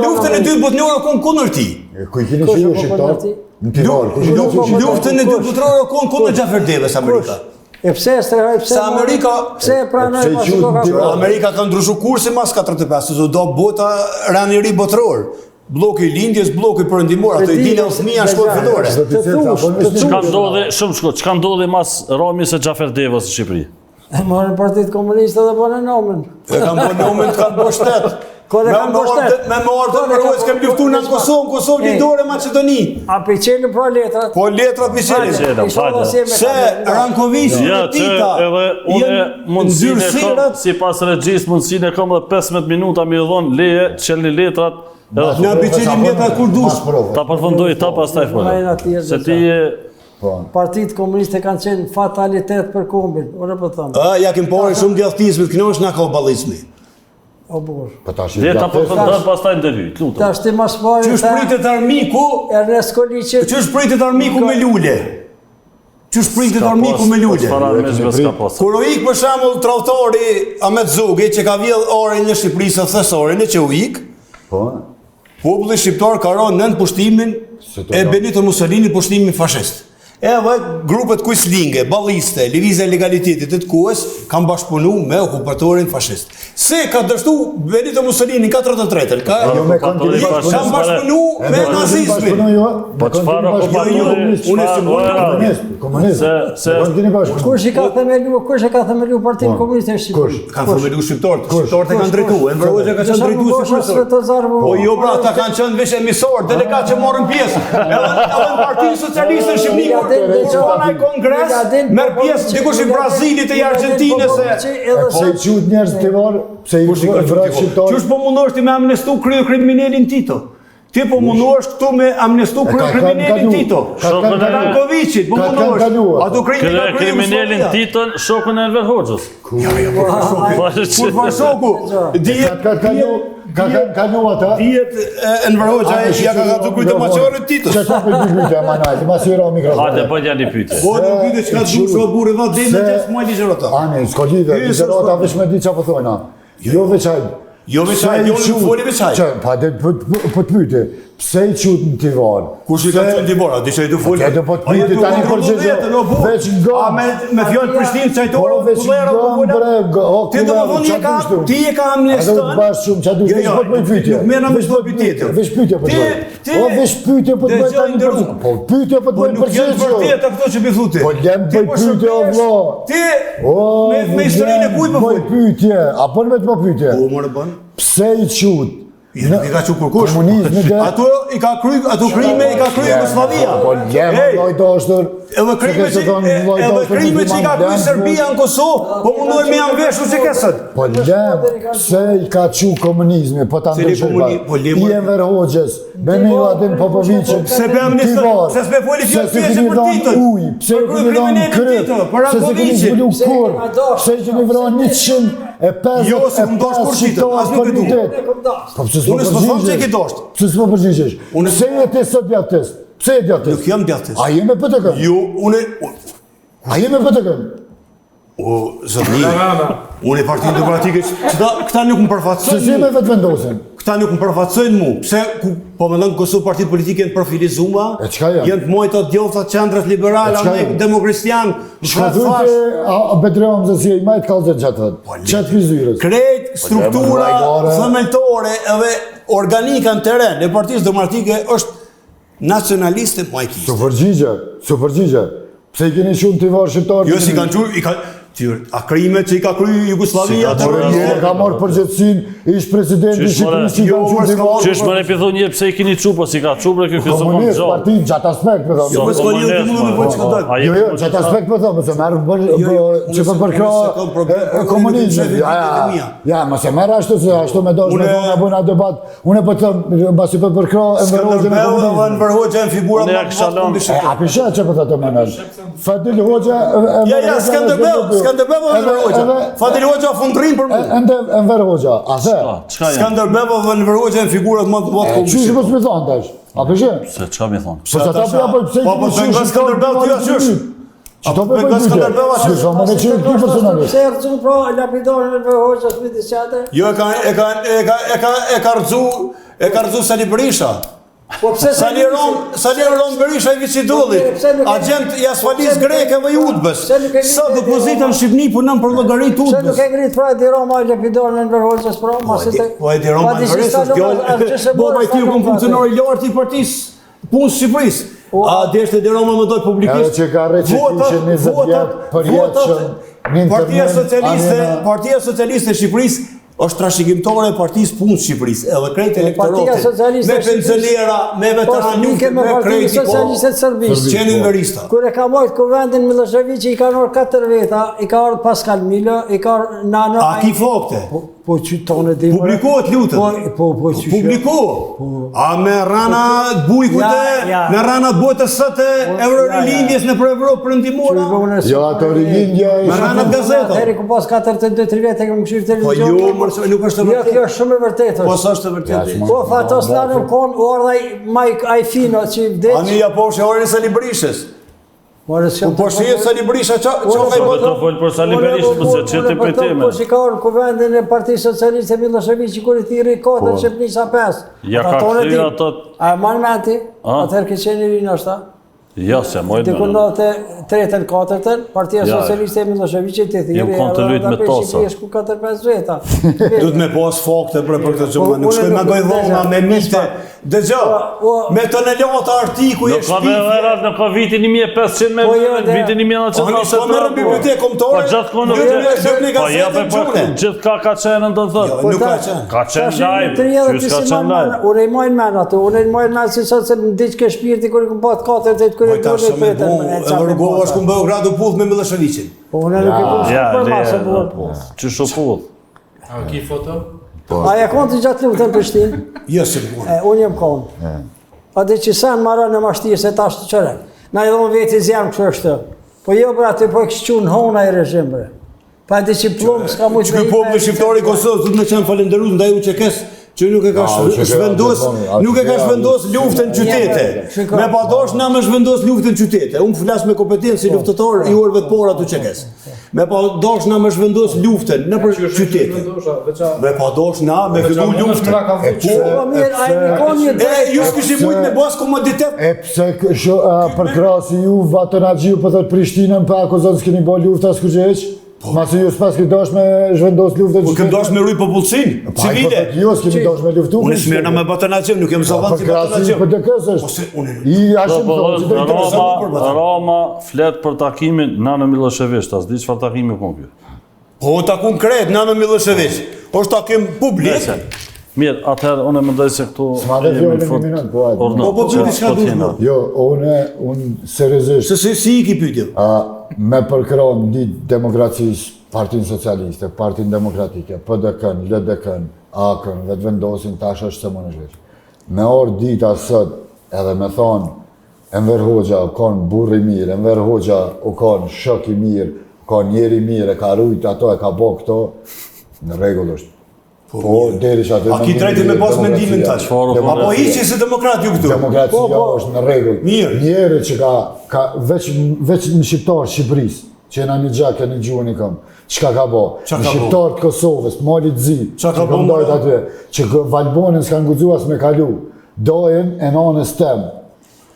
luftën e dy botore konë kundër ti. Ku i keni që ju shqiptar? Në Tiranë, ku i luftën e dy botore konë kundër Xhafer Devës Amerika. E pse strehoj, pse Amerika, pse e pranoj Amerika ka ndryshu kursi mas 45, se do bota rani ri botëror. Bloku i lindjes, bloku i perëndimor, ato i dinë fëmia shkollë fillore. Çka ndodhi, shumë shkurt, çka ndodhi mas Ramjes së Xhafer Devës në Shqipëri? Morën Partitë Komuniste dhe bënë nomen. E kanë bënë nomen, kanë bërë shtet. Me morë të përruaj, s'kem luftu në Kosovë, Lidore, Macedoni. A për qenë pro letrat? Po letrat për qenë. Se Rankovici në Tita, edhe une mundësin e kom, si pas regjist mundësin e kom dhe 15 minuta mi dhonë leje, qelni letrat. Në bëqenim letrat kur dush. Ta përfundoj ta pas taj folë. Se ti Partitë Komuniste kanë qenë fatalitet për kombin, unë po thëmë. Ja kem pore shumë djathtismit, kënosh nga kalbalizmi. O burë. Dhe ta përfundoj pas taj ndërhyt, lutë. Ta shti mas pare Qysh pritet armiku, Ernest Kuliqi. qysh pritet armiku me lule. Qysh pritet armiku me lule. Kur u ik për shembull tradhtori Ahmet Zogi që ka vjedh orën në Shqipëri së thesorin e që u ik, populli shqiptar ka rënë nën pushtimin e Benito Mussolini, pushtimin fashist. Edhe grupet kujslinge, balliste, lëvizja e legalitetit të kohës kanë bashkëpunu me okupatorin fashist. Se ka dështu Benito Mussolini në 43-ën, kanë bashkëpunu me nazizmin. Po çfarë okupatorin? Kush i ka themelu Partinë Komuniste në Shqipëri? Kanë themelu shqiptarët, shqiptarët e kanë drejtu, Enver ka qenë drejtues. Po jo pra, ta kanë qenë veç emisor, delegat që morën pjesë. Edhe në Partinë Socialiste në Shqipëri Në kongres, merë pjesë dikush i Brazilit e i Argentinës pse i qut njerëz të varë, pse i vrat shqiptarë. Qysh po mundosh ti me amnestu kryo kriminalin Tito? Ti po mundosh këtu me amnestu kryo kriminalin Tito? Rankovicit, po mundosh. Ato kriminalin Titon, shokun e Enver Hoxhës. Kur Shoku, Ka kalu ata? Dijet Enver Hoxha ja ka gatu kujtë maqorët Titos. Që ta për dy pyte, manajtë, ma si ra mikrofon. Hajde, bëj janë një pyte. Po në pyte që ka të dushë o burë dhe dhe në gjesë muaj ligjerota. Ani, s'ko lidhe, ligjerota veç me di që po thojna. Jo veçaj. Jo veçaj, jo në foli veçaj. Pa dhe po të pyte, pse i qut në Tivar? Kush i ka qënë Tivar, a di që i du foli? Edhe po të pyte tani kur gjithë, veç nga. A me fjallë Prishtinë qajtore, kullera, ti do më thonë ti e ka amnestën. Edhe u të bashkë shumë, që a du veç po të bëj pyte. Nuk mena me shpo pytjetër. Veç pyte po të bëj. O, veç pyte po të bëj tani përgjë. Po pyte po të bëj përgjë. Nuk janë vërtet këto që bi thuti. Po lem bëj pyte o vla. Ti me historinë e kujt më bëj pyte. A po në me të më pyte. Po më në bënë. Pse i qut? I ka qut kërkush. Ato i ka kry, ato krime i ka kry Jugoslavia. Po lem lojdoshtër. Edhe krime që i ka kry Serbia në Kosovë, po mundohet me janë veshu që kesët. Po lem, pse i ka qu komunizmi, po ta ndryshoj I Enver Hoxhës, me Miladin Popovicin, se pe amnistën, se s'pe foli fjallë pjesë për Titën, pse i keni vranë kryp, pse se keni zbulu kur, pse i keni vranë 155 shqiptarë për një det. Unë s'po thom që e ki dosht. Pse s'po përgjigjesh? Pse e ti sot djathist? Pse e djathist? Nuk jam djathist. A jeme për të këm? Jo, A jeme për të këm? Zotni, unë e Partinë Demokratike, këta nuk më përfatësën. Se si me vetë vendosin? këta nuk më përfaqësojnë mu. Pse po mendon Kosovë partitë politike janë profilizuar? E çka janë? Janë të mojta djofta qendrat liberale, andaj demokristian, Shkëdhujt e Bedreom se si e i majtë kalëzën qatë qatë pizyrës. krejt struktura themeltore edhe organika në teren e Partisë Demokratike është nacionaliste majkiste. Su përgjigje. Pse i keni shumë të i varë shqiptarë? Jo si kanë qurë, a krimet që i ka kryu Jugoslavia Ka marrë përgjithsin, ish presidenti Shqipërisë që i kanë qurë të i varë. Qysh më ne pithu një pse i kini qupo, si ka qubre kjo kësë më Komunist, gjohë. partin, gjatë aspekt për Jo, thomë. s'ka lidhje me mua, po çka do. Jo, gjatë aspekt për thomë, se merë që për përkra komunizmi. Ja, ma se merë ashtu me dosh me thonë e bëjna debat. Unë po të thëmë, basi për përkra Enver Hoxha në komunizmi. Enver Hoxha në figura Unë ja kisha lënë. A pisha që për të menaj? Fadil Hoxha... Ja, Skanderbeu Enver Hoxha. Fadil Hoxha fundrin për mu. Enver Hoxha, a the? Çka janë? Skanderbeu dhe Enver Hoxha në figurat më të botë Qysh komuniste. mos me thonë tash? A pishe? Se çka mi thonë? Po që ta përja për pse Po bëjnë nga Skanderbeu ty asysh. Që to për nga bëjnë Skanderbeu dyke? asysh. Shkë më në qërë ty personalisht. Se rëzun pra lapidorin e Hoxhës me disqate? Jo, e ka rëzu Sali Berisha. Po pse Sali Ron Berisha i Vicidullit, agent i asfalis greke dhe Udbës. Sa depozita në Shqipni punën për llogarit Se nuk Udbës. e ngrit pra e di Roma e lapidorin e Enver Hoxhës pra? Po e di Roma në Berisha, boba i tiju këmë funksionor i lartë i partisë punës Shqipërisë. A deshte di Roma më dojtë publikisht. Edhe që ka re që kishe 20 vjetë për jetë që një Partia Socialiste e Shqipërisë është trashëgimtore e Partisë Punës Shqipërisë, edhe krejt Partia elektoratin, Socialiste me e Shqipërisë pensionera, me veteranjuke, me me Partia krejti Socialiste të Serbisë. qenin verista. Kur e ka mojt kuvendin Milošević i ka orë 4 veta, i ka orë Pascal Milo, i ka orë Nano... A ki fakte? Po që tonë e di... Publikohet lutën. Po që... Publikohet. A me rana bujkute, me rana bojtë sëtë Eurolindjes në për Evropë për ndimora? Jo, ato rinjindja i Me rana gazeta. Heri ku pas 42-3 vete e këmë këshirë Po televizion. jo, mërë, nuk është të Jo, kjo vërtet. është shumë e vërtetë. Po së është të vërtet. Po, fatos lanëm konë, u ardhaj Mike Aifino që i vdeq. Ani ja po shë orën e Sali Berishës. Po shë Sali Berisha që ka i Po bëtë? të folë për Sali Berishë, po se që të për teme. Po që ka orë kuvendin e Partisë Socialiste Milošević i kur i thiri 4 Shqipnisa 5. Ja ka këthy ato... A e manë menti? Atëherë ke qenë i rinë është ta? Ja, se mojnë Dikun me në. 93-ën, 4-ën, Partia Socialiste e Miloševićit të thiri. Jem konë të lujtë me tosa. Shqipëri shku 4-5 veta. Du të me pas fakte për këtë gjëma, nuk shkoj me gojvona, me mite. Dëgjo, me tonelata artikuj e Në ka me shpifje. verat, në ka vitin 1500 me vitin 1990. Oni s'ka merë në bibliotekë kombëtare, Po gjatë konë në Po jepe gazetën për gjune. gjithë ka qenë në të thëtë. Nuk ka qenë. Ka qenë live, qysh ka qenë live. Unë i mojnë men ato, unë i mojnë men si sot se më diqë ke shpirti kër i këmë bat 4-8 kër i Mojta kërë i shumë e petën. bu, e vërgova është këmë bëhë gradu puth me Miloševićin. Unë nuk i këmë Ja, shumë për le, masë bullë. qysh u puth. A ki foto? Aja konë të gjatë lutën për shtinë? Jo, se më Unë jem konë. A dhe që sanë marra në mashtirë se ta është të qëre. Na i dhonë veti zjamë kështë është. Po jo bre aty po e kështë qunë hona i rejim bre. Pa dhe që plumë s'ka mujtë Që këj popullë shqiptari i Kosovës du të me qenë falenderus ndaj u që kesë që nuk e ka shvendos luftën qytete. Me padosh na me shvendos luftën qytete. Unë flas me kompetencë si luftëtor i orëve të pora të qekes. Me padosh na me shvendos luftën në për qytete. Me padosh na me fillu luftën. Po mirë, a i nikon një E, ju s'kishim mujtë me bas komoditet. E pse për krasi ju vatën agjiu për thët Prishtinën për akuzon s'keni bo lufta s'kurgjeq? Masi ju s'pas këtë dosh me zhvendos luftën Po këm dosh me rujë popullësin, civile. Jo s'keni dosh me luftu. Unë s'mirna me batonacim, nuk jem zavan si Për krasi për batonacim. dëkës është. I ashtë më thonë që të interesant. Roma flet për takimin Nano Milošević, ta s'di çfarë takimi kon kjo. Po takun kret, Nano Milošević. është takim publik. Mirë, atëherë unë mendoj se këtu S'ma dhe fjole një minut, po ajde. Po pyeti çka duhet. Jo, unë seriozisht. Se si i ki pyetja? Me përkron ditë demokracisë, Partinë Socialiste, Partinë Demokratike, PDK-n, LDK-n, AK-n, vetë vendosin tash është se më në shveç. Me orë ditë asët edhe me thonë Enver Hoxha u konë burri mirë, Enver Hoxha u konë shok i mirë, konë njeri mirë, e ka rujtë ato, e ka bo këto, në regull është. Po, deri që atë... A ki trajti me pas mendimin tash? Apo hiqi si demokrat ju këtu? Demokracia është në regull. Mirë. Njerë që ka veç në shqiptarë Shqipërisë, që jena një gjak e një gjuhën i kam. Çka ka bo? Shqiptarët Kosovës, Malit Zi, që kam dojt aty, që Valbonin s'kan guxuar me kalu, dojën e nanës tem.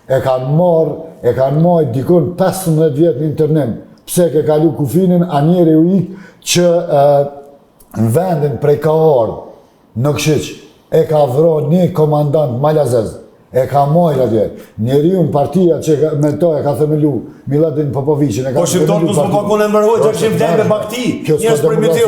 E kanë marrë dikon 15 vjetë në internim. Pse ke kalu kufinin, a njeri u ikë që në vendin prej ka ardhë, në Këshiq, e ka vron një komandant Malazez. E ka mojnë atje. Njeri unë partia që me to e ka themelu, Miladin Popovicin e ka po shqiptarët mos më kakon e mërhoj që është vdek me bakti, njës primitiv.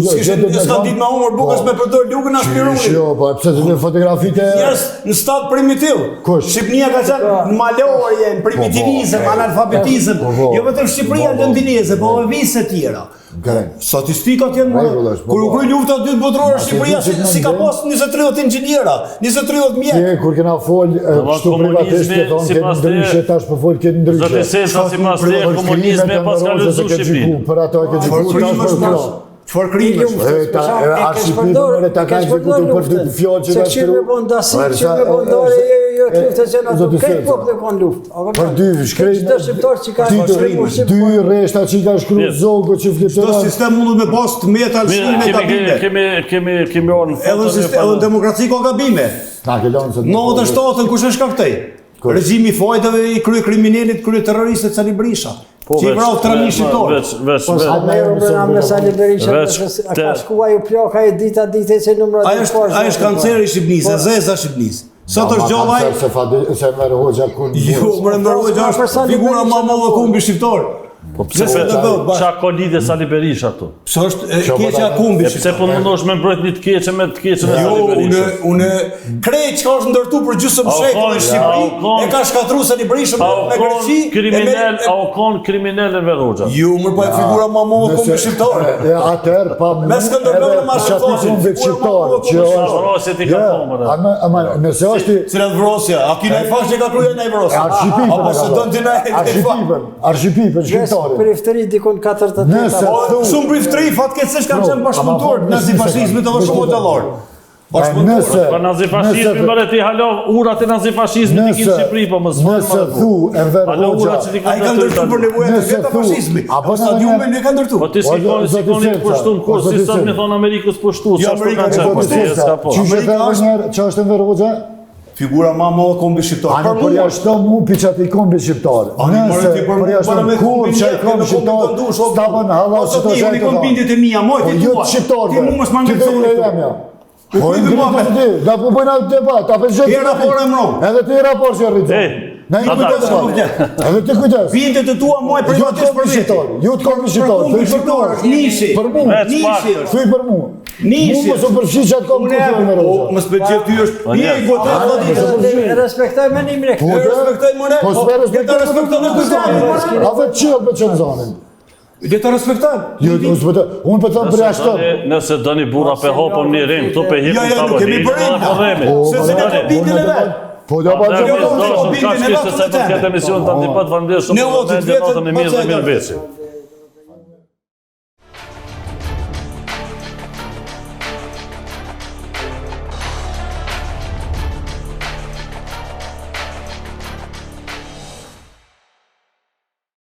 S'kishin ditë me humor bukës me përdor lukën aspirunit. Jo, po pse të një fotografite... Njës në stat primitiv. Shqipnia ka qenë në malorje, në primitivizëm, analfabetizëm. Jo vetëm Shqipëria lëndineze, po edhe vise tjera. Statistikat janë kur u kryi lufta e dytë botërore Shqipëria si ka pas 20-30 inxhiniera, 20-30 mjek. Kur kena fol kështu privatisht e thonë këtë ndryshe, tash po fol këtë ndryshe. Zoti Sesa sipas te komunizmi pas ka lëzu Shqipërinë. Për ato e ke gjikuar tash. Çfarë krimi është? Arshipimën ta kanë gjikuar për dy fjalë që ka shkruar. Çfarë bën dasi, çfarë bën dorë jo luftë që na këtë popull kanë luftë. Për dy shkrim. Çdo shqiptar që ka shkruar dy rreshta që ka shkruar Zogu që fleton. Çdo sistem mundet me pas të metal shumë me gabime. Kemi orën edhe demokraci ka gabime. Na ke lënë se 97-ën kush e shkaktoi? Regjimi i fajtave i krye kriminalit, krye terroristët Sali Berisha. Që i vrau 3.000 shqiptarë. Sali Berisha ka shkuar ju ploka e dita që numrat e parë. Ai është kanceri i Shqipërisë, e zeza Shqipërisë. Sot është gjallaj. Se merr Hoxha kur. Jo, merr Hoxha është figura më e madhe kumbi shqiptar. Po pse çka ka lidhje Sali Berisha këtu? Pse është keqja kumbi shqiptar. Pse po mundosh me mbrojt një të keqe me të keqen e Sali Berisha? Jo, unë krejt çka është ndërtu për gjysmë shekull në Shqipëri, e ka shkatruar Sali Berisha me Greqi. Kriminal, au kon kriminal në Hoxha. Jo, më po figura më e madhe kumbi shqiptar. Atëherë pa me Skënderbeu në Maqedoni shqiptar që Vrosit i ka thonë. Ama nëse është cilat vrosja, a kina i fashë ka kryer ndaj vrosja? Apo se don ti na arshipipën shqiptar. Perifteri dikon 40 vjetë. Shumë perifteri fatkeqësisht kanë qenë bashkëpunëtor nazifashizmit edhe shumë dallar. Po nazifashizmi më ti halo urat e nazifashizmit ikin në Shqipëri po mos vjen. Nëse thu e ver Hoxha. Ai ka ndërtuar për nevojat e fashizmit. Apo stadiumin e ka ndërtuar. Po ti sikoni të pushton kurs si sa më thon Amerikës pushtu, sa Amerika ç'është është ver Hoxha? Figura më e madhe kombi shqiptar. Ana por jashtë mu piçat i kombi shqiptar. Nëse por jashtë kur çaj kombi shqiptar, stavën hallas çto çaj. Unë kom bindjet e mia, moj ti tua. Ti mu mos më ngel. Po i bëj da po bëna debat, apo zgjat. Ti raport e mron. Edhe ti raport që rrit. Na i kujdes. Edhe ti kujdes. Bindjet e tua moj privatisht për shqiptar. Ju të kombi shqiptar, ti shqiptar, nishi. Për mua, nishi. Thuaj për mua. Nishi. Mos u përfshi çat kom me Hoxha. Mos pëlqej ty është. Je i gotë. Respektoj menimin e këtij. Respektoj më. Po respektoj në kujdes. A vetë çill me çonzonin. Dhe të respektojmë. Jo, unë po them për jashtë. Nëse doni burra pe hopom një rim, këtu pe hipom ta bëni. Jo, kemi bërim. Se se ne bindën e vet. Po do pa bindën e vet. Ka shkisë se të ketë emision të antipod, vandesh shumë. Ne votë vetëm në mirë dhe mirë vesi.